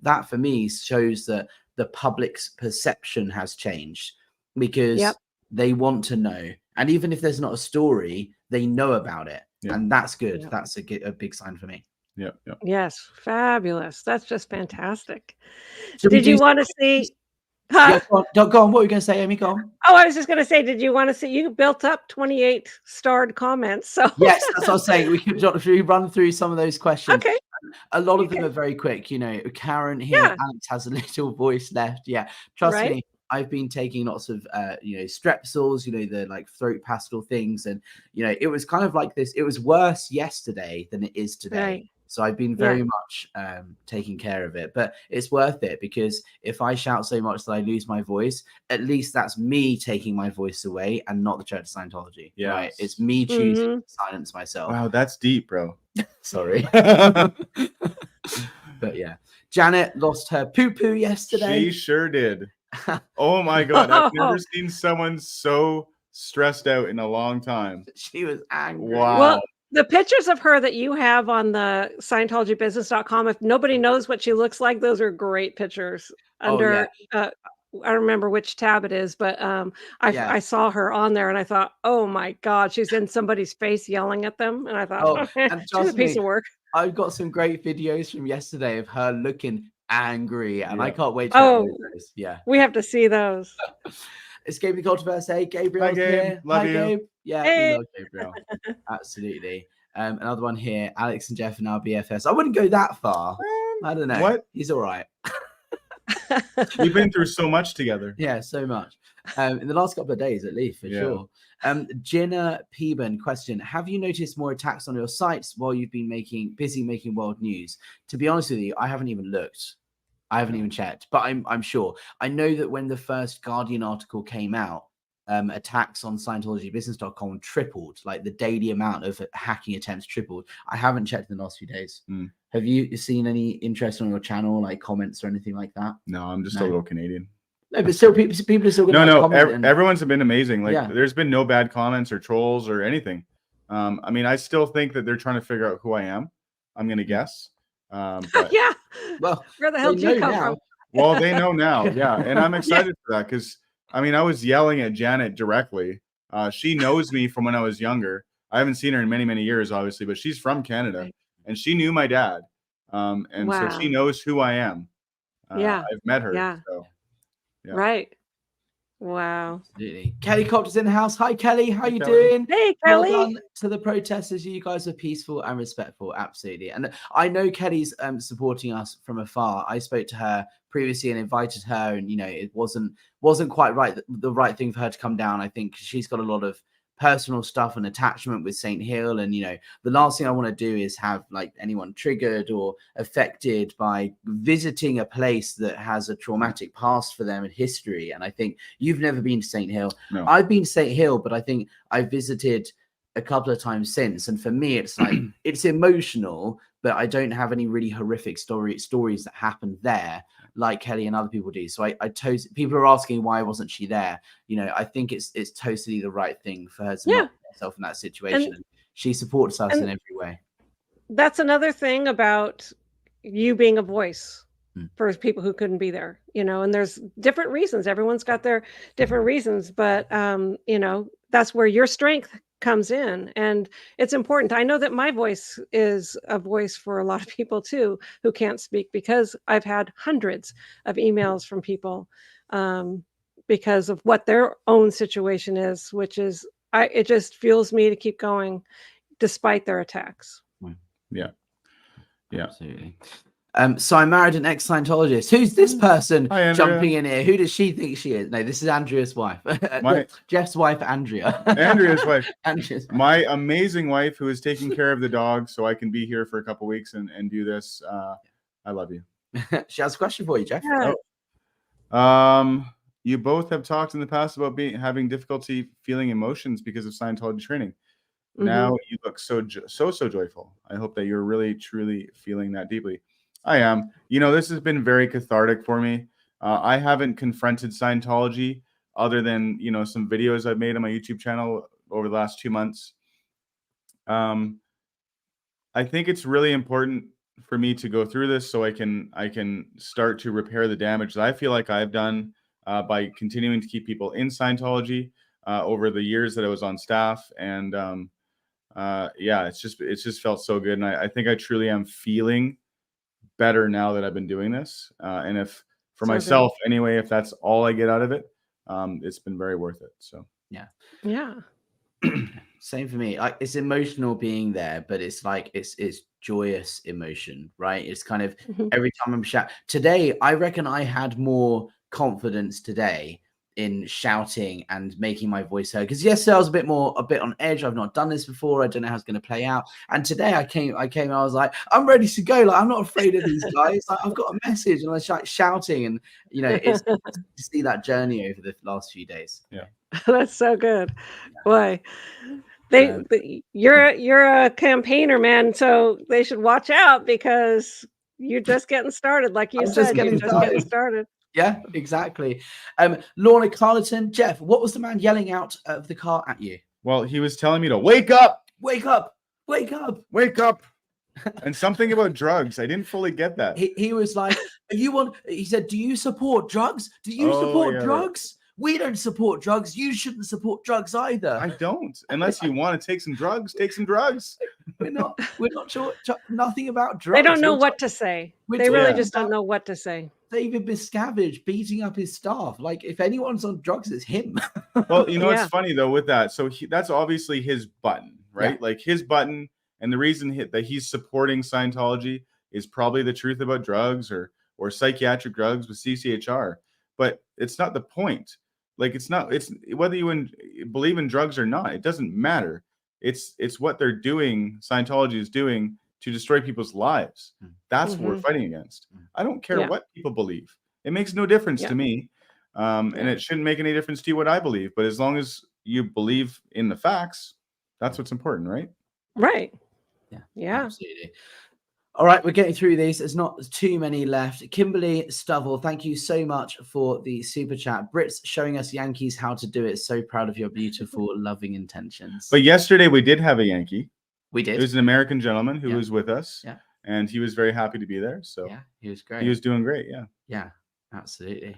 that for me shows that the public's perception has changed, because they want to know. And even if there's not a story, they know about it. And that's good. That's a big sign for me. Yeah. Yes. Fabulous. That's just fantastic. Did you want to see? Huh? Yeah, go on. What were you going to say, Amy? Go on. Oh, I was just going to say, did you want to see? You built up 28 starred comments. So yes, that's what I was saying. We could run through some of those questions. Okay. A lot of them are very quick. Karen here, Alex has a little voice left. Yeah, trust me. I've been taking lots of strepsils, the throat pastel things, and it was kind of like this. It was worse yesterday than it is today. Right. So I've been very much taking care of it, but it's worth it, because if I shout so much that I lose my voice, at least that's me taking my voice away and not the Church of Scientology. Yeah, right? It's me choosing to silence myself. Wow, that's deep, bro. Sorry. But yeah, Janet lost her poo-poo yesterday. She sure did. Oh my God, I've never seen someone so stressed out in a long time. She was angry. Wow. Well, the pictures of her that you have on the Scientologybusiness.com, if nobody knows what she looks like, those are great pictures. Under, I don't remember which tab it is, but I saw her on there, and I thought, oh my God, she's in somebody's face yelling at them. And I thought, she's a piece of work. I've got some great videos from yesterday of her looking angry, and I can't wait to those. Yeah, we have to see those. Escape the Cultiverse. Hey, Gabriel's here. Love Hi, you. Gabe. Yeah, hey. we love Gabriel. Absolutely. Another one here. Alex and Jeff are now BFFs. I wouldn't go that far. I don't know. What? He's all right. We've been through so much together. Yeah, so much. In the last couple of days, at least, for sure. Jenna Peeban, question: have you noticed more attacks on your sites while you've been busy making world news? To be honest with you, I haven't even looked. I haven't even checked, but I'm sure. I know that when the first Guardian article came out, attacks on ScientologyBusiness.com tripled. Like the daily amount of hacking attempts tripled. I haven't checked in the last few days. Have you seen any interest on your channel, like comments or anything like that? No, I'm just a little Canadian. No, but still, people are still going to comment. Everyone's been amazing. Like, there's been no bad comments or trolls or anything. I mean, I still think that they're trying to figure out who I am. I'm going to guess. But, yeah. Well, where the hell did you come from? Well, they know now. Yeah, and I'm excited for that because I mean, I was yelling at Janet directly. She knows me from when I was younger. I haven't seen her in many, many years, obviously, but she's from Canada, and she knew my dad, and so she knows who I am. I've met her. Yeah. So. Yeah. Right. Wow. Absolutely. Kelly Copter's in the house. Hi, Kelly. How you doing? Hey, Kelly. Well done to the protesters. You guys are peaceful and respectful. Absolutely. And I know Kelly's supporting us from afar. I spoke to her previously and invited her, and it wasn't quite right, the right thing for her to come down. I think she's got a lot of personal stuff and attachment with St. Hill, and the last thing I want to do is have like anyone triggered or affected by visiting a place that has a traumatic past for them in history. And I think you've never been to St. Hill. No. I've been to St. Hill, but I think I visited a couple of times since, and for me it's like it's emotional, but I don't have any really horrific stories that happened there like Kelly and other people do. So people are asking why wasn't she there? I think it's totally the right thing for her to not put herself in that situation. And she supports us in every way. That's another thing about you being a voice for people who couldn't be there, and there's different reasons. Everyone's got their different reasons, but that's where your strength comes in, and it's important. I know that my voice is a voice for a lot of people too who can't speak, because I've had hundreds of emails from people because of what their own situation is, which is it just fuels me to keep going despite their attacks. Yeah Absolutely. So I married an ex-Scientologist. Who's this person jumping in here? Who does she think she is? No, this is Andrea's wife. Jeff's wife, Andrea. Andrea's wife. My amazing wife, who is taking care of the dog, so I can be here for a couple weeks and do this. I love you. She has a question for you, Jeff. Yeah. You both have talked in the past about having difficulty feeling emotions because of Scientology training. Now you look so joyful. I hope that you're really, truly feeling that deeply. I am. This has been very cathartic for me. I haven't confronted Scientology other than, some videos I've made on my YouTube channel over the last 2 months. I think it's really important for me to go through this so I can start to repair the damage that I feel like I've done by continuing to keep people in Scientology over the years that I was on staff. And it's just felt so good. And I think I truly am feeling better now that I've been doing this. And if for myself anyway, if that's all I get out of it, it's been very worth it. So yeah. Same for me. Like, it's emotional being there, but it's like it's joyous emotion, right? It's kind of every time I'm today, I reckon I had more confidence today in shouting and making my voice heard, because yesterday I was a bit on edge. I've not done this before. I don't know how it's going to play out. And today I came I was like, I'm ready to go. Like, I'm not afraid of these guys. Like, I've got a message, and I was like shouting, and it's to see that journey over the last few days. That's so good. Boy, you're a campaigner, man, so they should watch out, because you're just getting started. Like you said, you're just getting started. Yeah, exactly. Lorna Carleton, Jeff, what was the man yelling out of the car at you? Well, he was telling me to wake up, wake up, wake up, wake up. And something about drugs. I didn't fully get that. He was like, he said, do you support drugs? Do you support drugs? We don't support drugs. You shouldn't support drugs either. I don't. Unless you want to take some drugs, take some drugs. We're not sure nothing about drugs. They don't know what to say. They really just don't know what to say. David Miscavige beating up his staff. Like, if anyone's on drugs, it's him. Well, it's funny though with that. So that's obviously his button, right? Yeah. Like his button, And the reason that he's supporting Scientology is probably the truth about drugs or psychiatric drugs with CCHR. But it's not the point. Like, it's whether you believe in drugs or not, it doesn't matter. It's what they're doing, Scientology is doing, to destroy people's lives. That's what we're fighting against. I don't care what people believe. It makes no difference to me. And it shouldn't make any difference to you what I believe. But as long as you believe in the facts, that's what's important, right? Right. Yeah. Absolutely. All right, we're getting through these. There's not too many left. Kimberly Stovall, thank you so much for the super chat. Brit's showing us Yankees how to do it. So proud of your beautiful, loving intentions. But yesterday we did have a Yankee. We did. It was an American gentleman who was with us. Yeah. And he was very happy to be there. So yeah, he was great. He was doing great. Yeah. Yeah, absolutely.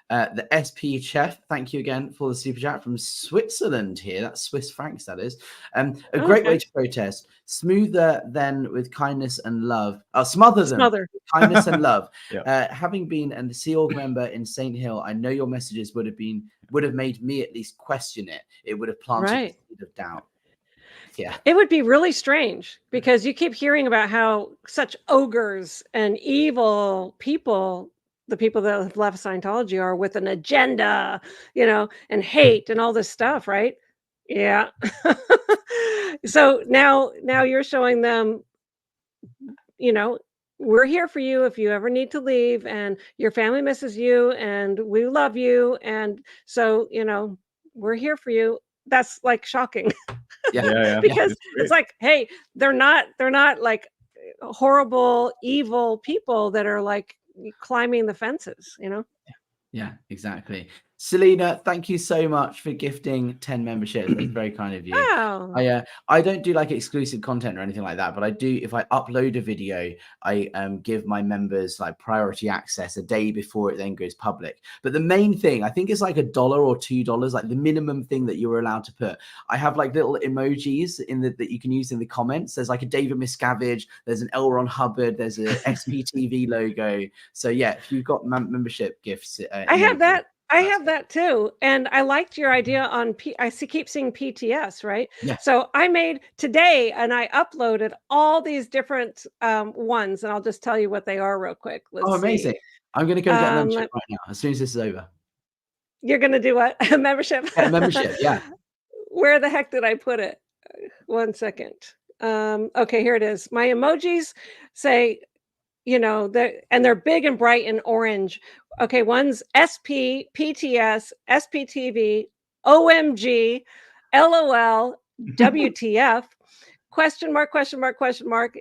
The SP Chef, thank you again for the super chat from Switzerland here. That's Swiss francs, that is. A great way to protest. Smoother than with kindness and love. Smother them with kindness and love. Having been a Sea Org member in St. Hill, I know your messages would have made me at least question it. It would have planted a seed of doubt. Yeah. It would be really strange because you keep hearing about how such ogres and evil people, the people that have left Scientology, are with an agenda, and hate and all this stuff, right? Yeah. So now you're showing them, we're here for you if you ever need to leave, and your family misses you, and we love you, and so we're here for you. That's like shocking. Because it's like, hey, they're not like horrible, evil people that are like climbing the fences, Yeah, exactly. Selena, thank you so much for gifting 10 memberships. That's very kind of you. Oh. I don't do like exclusive content or anything like that, but I do, if I upload a video, I give my members like priority access a day before it then goes public. But the main thing, I think it's like $1 or $2, like the minimum thing that you're allowed to put. I have like little emojis that you can use in the comments. There's like a David Miscavige, there's an L. Ron Hubbard, there's a SPTV logo. So yeah, if you've got membership gifts, I have that. I have that too. And I liked your idea on keep seeing PTS, right? Yeah. So I made today and I uploaded all these different ones, and I'll just tell you what they are real quick. Let's amazing. See. I'm going to go get a membership right now, as soon as this is over. You're going to do what? A membership? Yeah, membership, yeah. Where the heck did I put it? 1 second. Okay, here it is. My emojis say, they're big and bright and orange. Okay, one's SP, PTS, SPTV, OMG, LOL, WTF, question mark,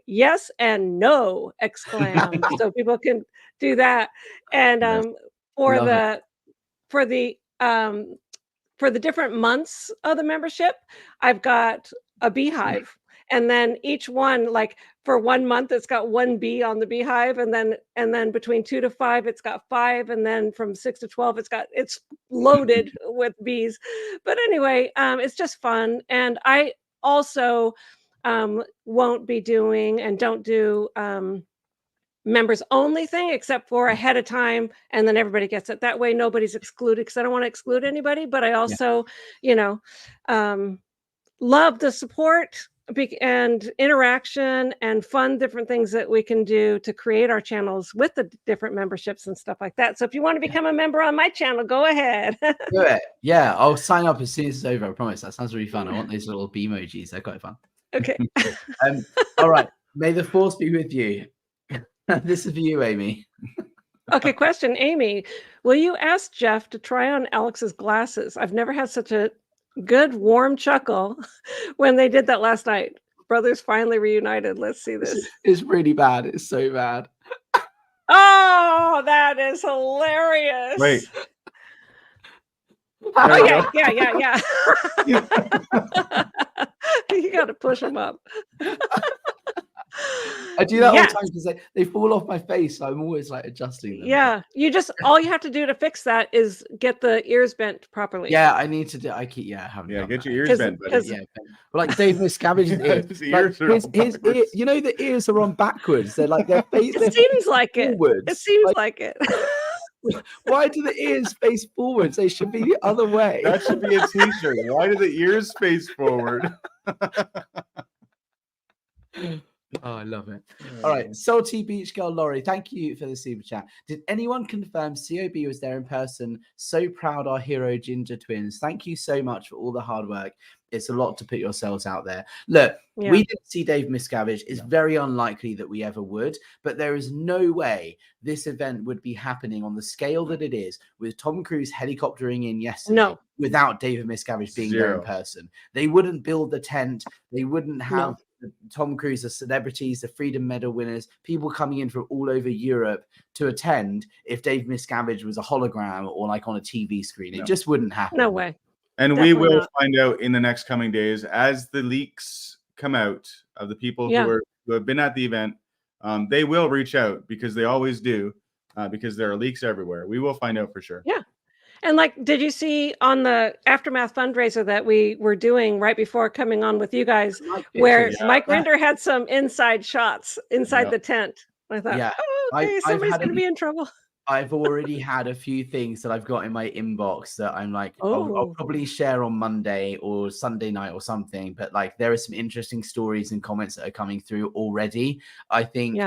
yes and no, exclam. So people can do that. And for the different months of the membership, I've got a beehive. And then each one, like for 1 month, it's got 1 bee on the beehive, and then between 2 to 5, it's got 5, and then from 6 to 12, it's loaded with bees. But anyway, it's just fun, and I also won't be doing and don't do members only thing except for ahead of time, and then everybody gets it. That way, nobody's excluded because I don't want to exclude anybody. But I also, love the support and interaction and fun different things that we can do to create our channels with the different memberships and stuff like that. So if you want to become a member on my channel, go ahead. Do it. Yeah, I'll sign up as soon as it's over. I promise. That sounds really fun. I want those little bee emojis. They're quite fun. Okay. All right. May the force be with you. This is for you, Amy. Okay, question, Amy. Will you ask Jeff to try on Alex's glasses? I've never had such a good warm chuckle when they did that last night. Brothers finally reunited. Let's see this. It's really bad. It's so bad. Oh, that is hilarious. Wait. Oh yeah. You got to push them up. I do that all the time because they fall off my face. So I'm always like adjusting them. Yeah, all you have to do to fix that is get the ears bent properly. Yeah, I need to do. Get your ears bent. Yeah, like Dave Miscavige's ears. The ears are on backwards. They're like their face. It seems like forwards. It seems like it. Why do the ears face forwards? They should be the other way. That should be a t-shirt. Why do the ears face forward? Oh, I love it. All right. Salty Beach Girl Laurie, thank you for the super chat. Did anyone confirm COB was there in person? So proud our hero Ginger twins. Thank you so much for all the hard work. It's a lot to put yourselves out there. Look, we didn't see Dave Miscavige. It's very unlikely that we ever would, but there is no way this event would be happening on the scale that it is with Tom Cruise helicoptering in yesterday without David Miscavige being there in person. They wouldn't build the tent. They wouldn't have Tom Cruise, the celebrities, the Freedom Medal winners, people coming in from all over Europe to attend if Dave Miscavige was a hologram or like on a TV screen. It just wouldn't happen. No way. And we will find out in the next coming days as the leaks come out of the people who have been at the event. They will reach out because they always do, because there are leaks everywhere. We will find out for sure. Yeah. And like, did you see on the Aftermath fundraiser that we were doing right before coming on with you guys, where Mike Rinder had some inside shots inside the tent? I thought, oh, okay, somebody's going to be in trouble. I've already had a few things that I've got in my inbox that I'm like, I'll probably share on Monday or Sunday night or something. But like, there are some interesting stories and comments that are coming through already. I think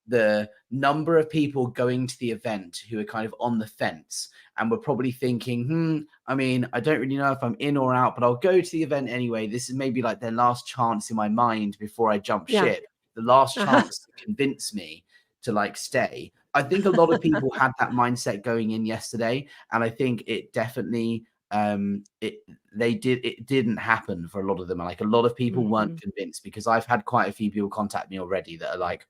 the number of people going to the event who are kind of on the fence and were probably thinking, I mean, I don't really know if I'm in or out, but I'll go to the event anyway. This is maybe like their last chance in my mind before I jump ship. The last chance to convince me to like stay. I think a lot of people had that mindset going in yesterday, and I think it definitely it didn't happen for a lot of them. Like a lot of people weren't convinced, because I've had quite a few people contact me already that are like,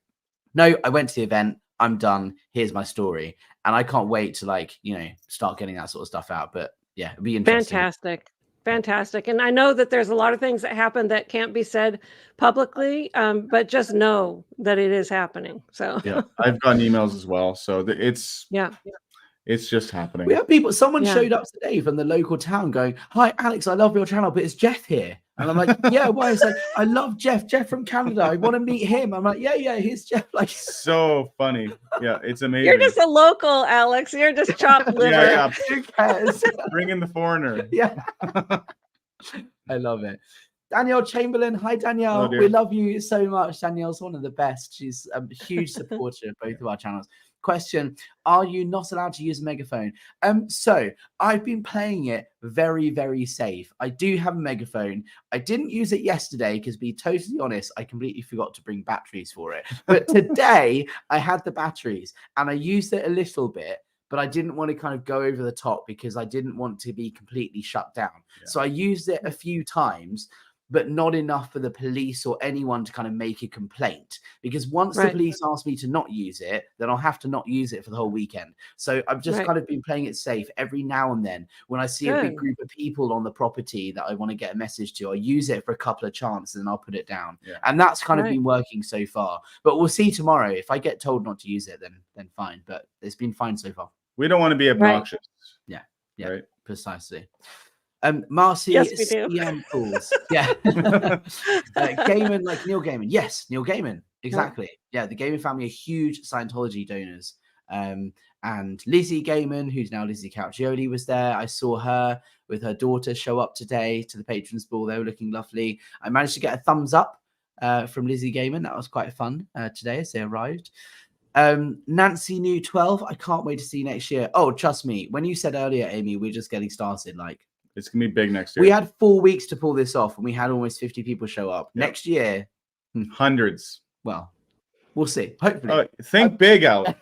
no, I went to the event, I'm done, here's my story. And I can't wait to like, you know, start getting that sort of stuff out. But yeah, it'd be interesting. Fantastic. And I know that there's a lot of things that happen that can't be said publicly, but just know that it is happening. So I've gotten emails as well. So it's just happening. We have people, someone showed up today from the local town going, hi, Alex, I love your channel, but it's Jeff here. And I'm like, yeah, why? It's like, I love Jeff from Canada. I want to meet him. I'm like, yeah, here's Jeff. Like, so funny. Yeah, it's amazing. You're just a local, Alex. You're just chopped liver. Yeah. Who cares? Bring in the foreigner. Yeah. I love it. Danielle Chamberlain. Hi, Danielle. We love you so much. Danielle's one of the best. She's a huge supporter of both of our channels. Question: are you not allowed to use a megaphone? So I've been playing it very, very safe. I do have a megaphone. I didn't use it yesterday because, to be totally honest, I completely forgot to bring batteries for it. But today I had the batteries and I used it a little bit, but I didn't want to kind of go over the top because I didn't want to be completely shut down. So I used it a few times, but not enough for the police or anyone to kind of make a complaint. Because once the police ask me to not use it, then I'll have to not use it for the whole weekend. So I've just kind of been playing it safe. Every now and then, when I see a big group of people on the property that I want to get a message to, I'll use it for a couple of chances and I'll put it down. And that's kind of been working so far. But we'll see tomorrow. If I get told not to use it, then fine. But it's been fine so far. We don't want to be obnoxious. Yeah, precisely. Marcy, calls. Yeah. Gaiman, like Neil Gaiman. Yes, Neil Gaiman. Exactly. Yeah, the Gaiman family are huge Scientology donors. And Lizzie Gaiman, who's now Lizzie Cauccioli, was there. I saw her with her daughter show up today to the patrons ball. They were looking lovely. I managed to get a thumbs up from Lizzie Gaiman. That was quite fun today as they arrived. Nancy New 12. I can't wait to see you next year. Oh, trust me. When you said earlier, Amy, we're just getting started. Like, it's gonna be big next year. We had 4 weeks to pull this off, and we had almost 50 people show up. Next year, hundreds. Well, we'll see. Hopefully, think big, Alex.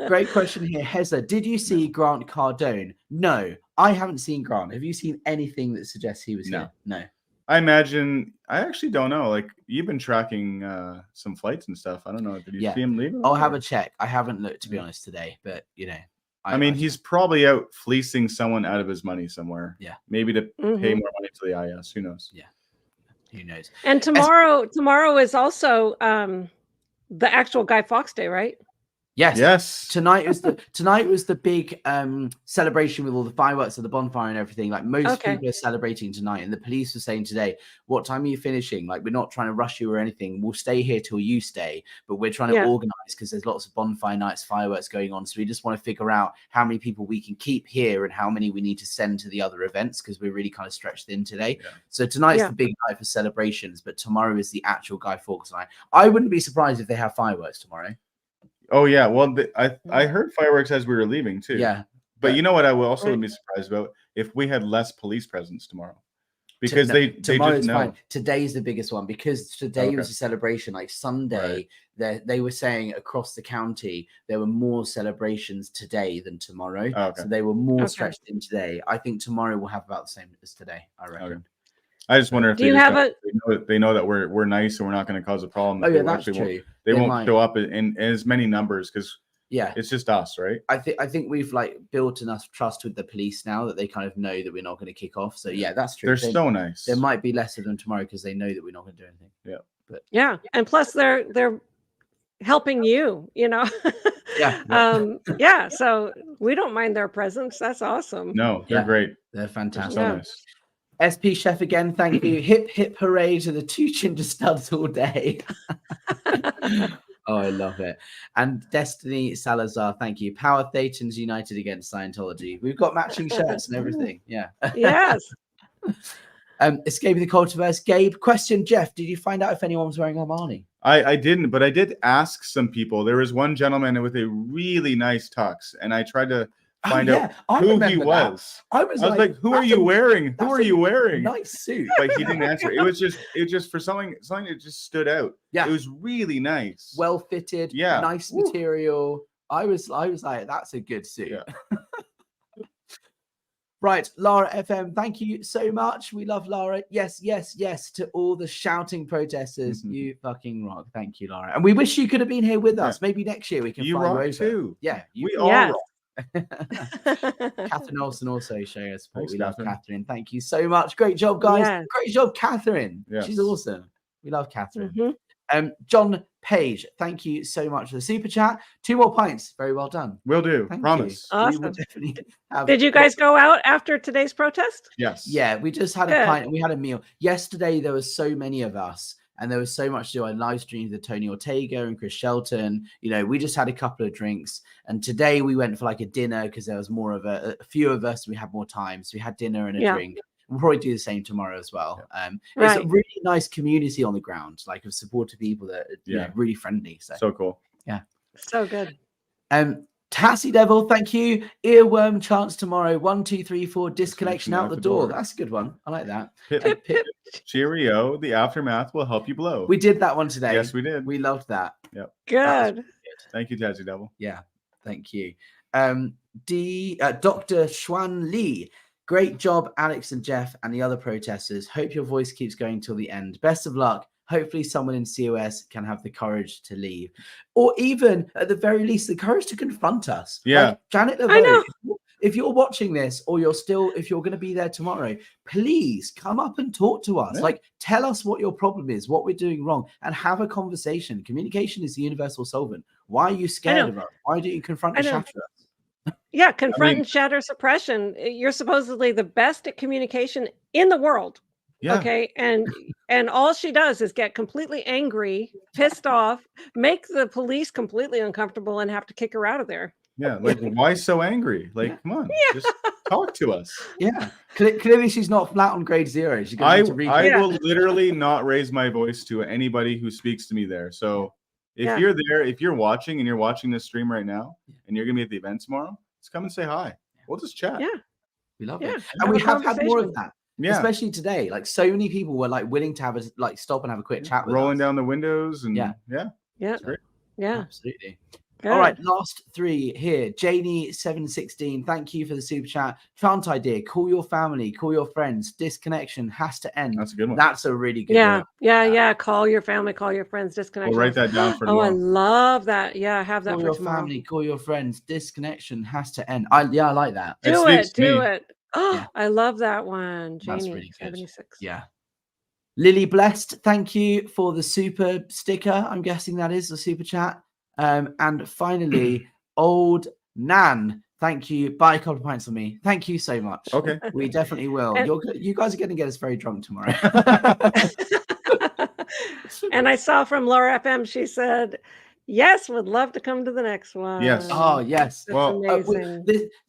Great question here, Heza. Did you see Grant Cardone? No, I haven't seen Grant. Have you seen anything that suggests he was here? No. I imagine. I actually don't know. Like, you've been tracking some flights and stuff. I don't know. Did you see him leave? I'll have a check. I haven't looked, to be honest, today, but you know. I mean, he's probably out fleecing someone out of his money somewhere. Yeah. Maybe to pay more money to the IAS. Who knows? Yeah. Who knows? And tomorrow is also the actual Guy Fawkes Day, right? Yes. Tonight was the big celebration with all the fireworks and the bonfire and everything. Like most people are celebrating tonight, and the police were saying today, "What time are you finishing? Like, we're not trying to rush you or anything. We'll stay here till you stay, but we're trying to organize because there's lots of bonfire nights, fireworks going on. So we just want to figure out how many people we can keep here and how many we need to send to the other events because we're really kind of stretched thin today. So tonight's the big night for celebrations, but tomorrow is the actual Guy Fawkes night. I wouldn't be surprised if they have fireworks tomorrow." Oh yeah, well, I heard fireworks as we were leaving too. Yeah, but you know what? I will also be surprised about if we had less police presence tomorrow, because they just know. Fine. Today's the biggest one because today was a celebration. Like Sunday, they were saying across the county there were more celebrations today than tomorrow. So they were more stretched in today. I think tomorrow will have about the same as today. I reckon. I just wonder if they know that we're nice and we're not going to cause a problem. Oh yeah, that's true. They won't show up in as many numbers because it's just us, right? I think we've like built enough trust with the police now that they kind of know that we're not going to kick off. So yeah, that's true. They're so nice. There might be less of them tomorrow because they know that we're not going to do anything. Yeah, but and plus they're helping you, you know. So we don't mind their presence. That's awesome. No, they're great. They're fantastic. They're so nice. SP Chef again, thank you. Hip hip hooray to the 2 ginger studs all day. Oh, I love it. And Destiny Salazar, thank you. Power Thetans united against Scientology. We've got matching shirts and everything. Yeah. Yes. Escaping the Cultiverse. Gabe, question, Jeff, did you find out if anyone was wearing Armani? I didn't, but I did ask some people. There was one gentleman with a really nice tux, and I tried to find out who he was. I was like, who are you wearing? Who are you wearing? Nice suit. But he didn't answer. It was just for something that just stood out. Yeah. It was really nice. Well fitted. Yeah. Nice material. I was like, that's a good suit. Yeah. Right, Lara FM, thank you so much. We love Lara. Yes, yes, yes to all the shouting protesters. You fucking rock. Thank you, Lara. And we wish you could have been here with us. Maybe next year we can fly over. Too. Yeah, we all rock. Catherine Olsen also showing us support. We love Catherine. Thank you so much. Great job, guys. Yeah. Great job, Catherine. Yes. She's awesome. We love Catherine. John Page, thank you so much for the super chat. 2 more pints. Very well done. Will do. Promise. Awesome. Did you guys go out after today's protest? Yes. Yeah, we just had a pint and we had a meal. Yesterday, there was so many of us. And there was so much to do. I live streamed with Tony Ortega and Chris Shelton. You know, we just had a couple of drinks. And today we went for like a dinner because there was more of a few of us. We had more time. So we had dinner and a drink. We'll probably do the same tomorrow as well. It's a really nice community on the ground, like of supportive people that are you know, really friendly. So cool. Yeah. So good. Tassie Devil, thank you. Earworm chance tomorrow. 1, 2, 3, 4. Disconnection out the door. That's a good one. I like that. Pip, pip. Cheerio. The aftermath will help you blow. We did that one today. Yes, we did. We loved that. Yep. Good. Thank you, Tassie Devil. Yeah. Thank you. Dr. Xuan Li. Great job, Alex and Jeff and the other protesters. Hope your voice keeps going till the end. Best of luck. Hopefully someone in COS can have the courage to leave. Or even, at the very least, the courage to confront us. Yeah. Like, Janet LaVoe, if you're watching this or if you're going to be there tomorrow, please come up and talk to us. Yeah. Like, tell us what your problem is, what we're doing wrong, and have a conversation. Communication is the universal solvent. Why are you scared of us? Why don't you confront and shatter us? Yeah, confront and shatter suppression. You're supposedly the best at communication in the world. Yeah. Okay. And all she does is get completely angry, pissed off, make the police completely uncomfortable and have to kick her out of there. Yeah. Like, why so angry? Like, come on, just talk to us. Yeah. Clearly she's not flat on grade 0. She's going to I will literally not raise my voice to anybody who speaks to me there. So if you're there, if you're watching and you're watching this stream right now and you're going to be at the event tomorrow, just come and say hi. We'll just chat. Yeah. We love it. And we have had more of that. Yeah. Especially today. Like, so many people were like willing to have a stop and have a quick chat with rolling us. down the windows and Yeah. Absolutely. Good. All right, last 3 here. Janie 716, thank you for the super chat. Chant idea: call your family, call your friends. Disconnection has to end. That's a good one. That's a really good one. Yeah. Call your family, call your friends. Disconnection. We'll write that down for tomorrow. I love that. Yeah, have that call for your tomorrow. Family, call your friends. Disconnection has to end. I like that. Do it. Oh, I love that one. Janie, really 76. Yeah. Lily Blessed, thank you for the super sticker. I'm guessing that is the super chat. And finally, old Nan. Thank you. Buy a couple of pints for me. Thank you so much. Okay. We definitely will. You guys are going to get us very drunk tomorrow. And I saw from Laura FM, she said, yes, would love to come to the next one. Yes. Oh, yes. That's amazing.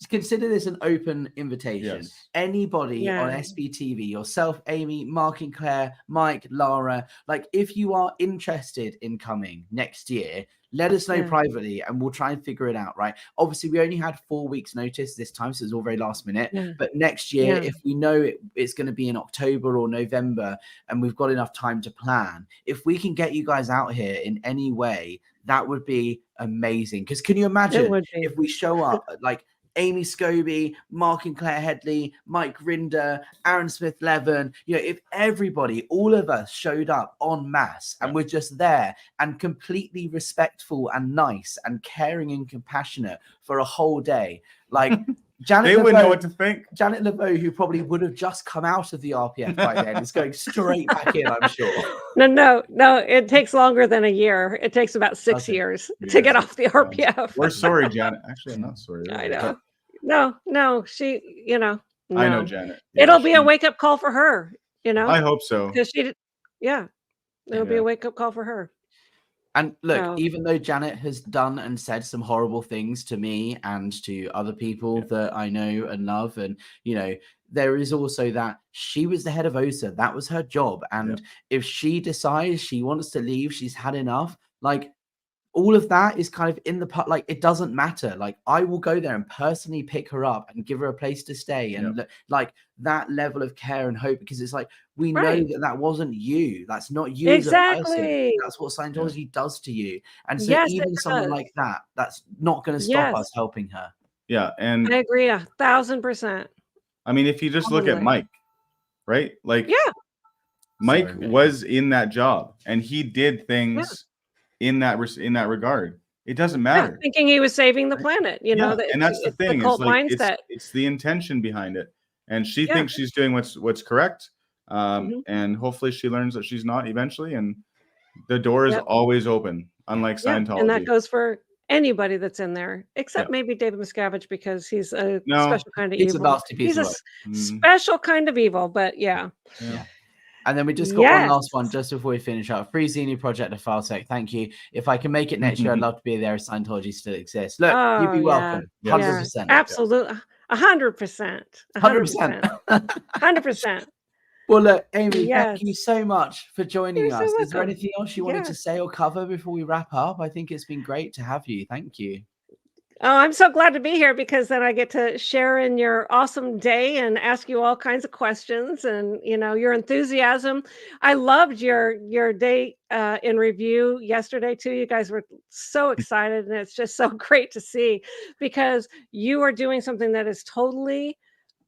Consider this an open invitation. Yes. Anybody on SBTV, yourself, Amy, Mark and Claire, Mike, Lara, like if you are interested in coming next year, let us know privately and we'll try and figure it out, right? Obviously, we only had 4 weeks notice this time, so it's all very last minute. But next year, if we know it's going to be in October or November and we've got enough time to plan, if we can get you guys out here in any way, that would be amazing. Because can you imagine if we show up like Amy Scobie, Mark and Claire Headley, Mike Grinder, Aaron Smith-Levin, if everybody, all of us showed up en masse and we're just there and completely respectful and nice and caring and compassionate for a whole day, like Janet wouldn't know what to think. Janet Laveau, who probably would have just come out of the RPF by then, is going straight back in, I'm sure. No. It takes longer than a year. It takes about 6 years to get off the RPF. We're sorry, Janet. Actually, I'm not sorry. I know. No. She, no. I know, Janet. It'll be a wake-up call for her, I hope so. Because it'll be a wake-up call for her. And look, even though Janet has done and said some horrible things to me and to other people that I know and love, and there is also that she was the head of OSA. That was her job. And if she decides she wants to leave, she's had enough, like all of that is kind of in the part, like it doesn't matter. Like I will go there and personally pick her up and give her a place to stay, and like that level of care and hope, because it's like we know that wasn't you. That's not you as a person. That's what Scientology does to you. And so even someone like that, that's not going to stop us helping her. Yeah, and I agree 1,000%. I mean, if you just look at Mike, right? Like Mike was in that job and he did things in that regard. It doesn't matter. Thinking he was saving the planet, and that's the thing. The cult mindset. It's the intention behind it, and she thinks she's doing what's correct. And hopefully she learns that she's not eventually. And the door is always open, unlike Scientology. And that goes for anybody that's in there, except maybe David Miscavige, because he's a special kind of evil. He's a special kind of evil, but And then we just got one last one just before we finish up. Free Xenia Project of FileSec. Thank you. If I can make it next year, I'd love to be there if Scientology still exists. Look, you'd be welcome. 100%. Absolutely. 100%. 100%. Well, look, Amy, thank you so much for joining us. Is there anything else you wanted to say or cover before we wrap up? I think it's been great to have you. Thank you. Oh, I'm so glad to be here, because then I get to share in your awesome day and ask you all kinds of questions, and your enthusiasm. I loved your day in review yesterday too. You guys were so excited, and it's just so great to see, because you are doing something that is totally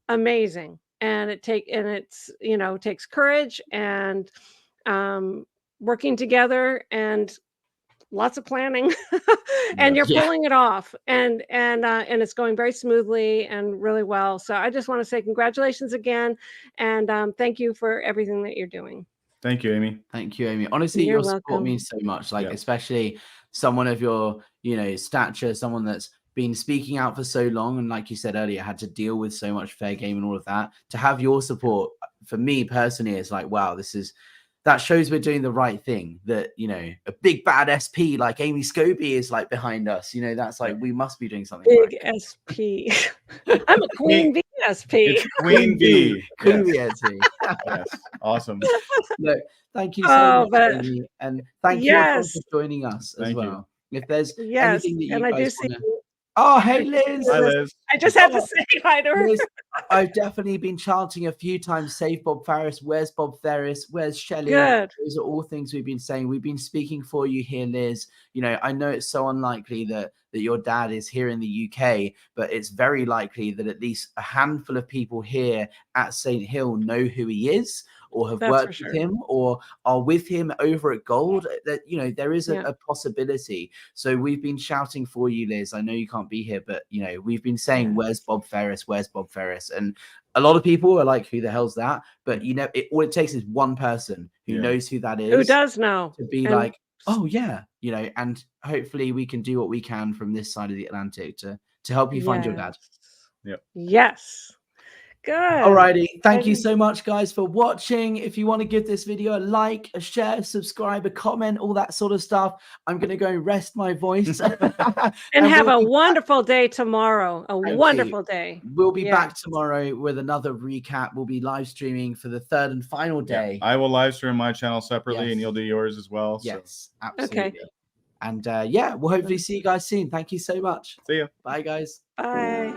amazing, and it takes courage and working together and lots of planning, and you're pulling it off, and it's going very smoothly and really well. So I just want to say congratulations again, and thank you for everything that you're doing. Thank you, Amy. Thank you, Amy. Honestly, your support means so much. Like, especially someone of your, stature, someone that's been speaking out for so long, and like you said earlier, had to deal with so much fair game and all of that. To have your support for me personally is like, wow, that shows we're doing the right thing. That, a big bad SP like Amy Scobie is like behind us. That's like, we must be doing something big right. SP. I'm a Queen V SP. It's Queen V. Queen V SP. Yes. Awesome. Look, thank you so much, Amy, and thank you everyone for joining us as well. If there's anything that you guys want to... Oh, hey, Liz. Hi, Liz. I just had to say hi to her. Liz, I've definitely been chanting a few times, save Bob Ferris. Where's Bob Ferris? Where's Shelley? Good. Those are all things we've been saying. We've been speaking for you here, Liz. I know it's so unlikely that your dad is here in the UK, but it's very likely that at least a handful of people here at St. Hill know who he is, or have worked with him, or are with him over at Gold. That there is a possibility. So we've been shouting for you, Liz. I know you can't be here, but we've been saying, where's Bob Ferris? Where's Bob Ferris? And a lot of people are like, who the hell's that? But all it takes is one person who knows who that is, who does know, to be like, Oh yeah, and hopefully we can do what we can from this side of the Atlantic to help you find your dad. Yep. Yes. Good. Alrighty. Thank you so much, guys, for watching. If you want to give this video a like, a share, subscribe, a comment, all that sort of stuff, I'm going to go and rest my voice. and have a wonderful day tomorrow. A wonderful day. We'll be back tomorrow with another recap. We'll be live streaming for the third and final day. I will live stream my channel separately, and you'll do yours as well. Yes, so. Absolutely. Okay. And we'll hopefully see you guys soon. Thank you so much. See you. Bye, guys. Bye.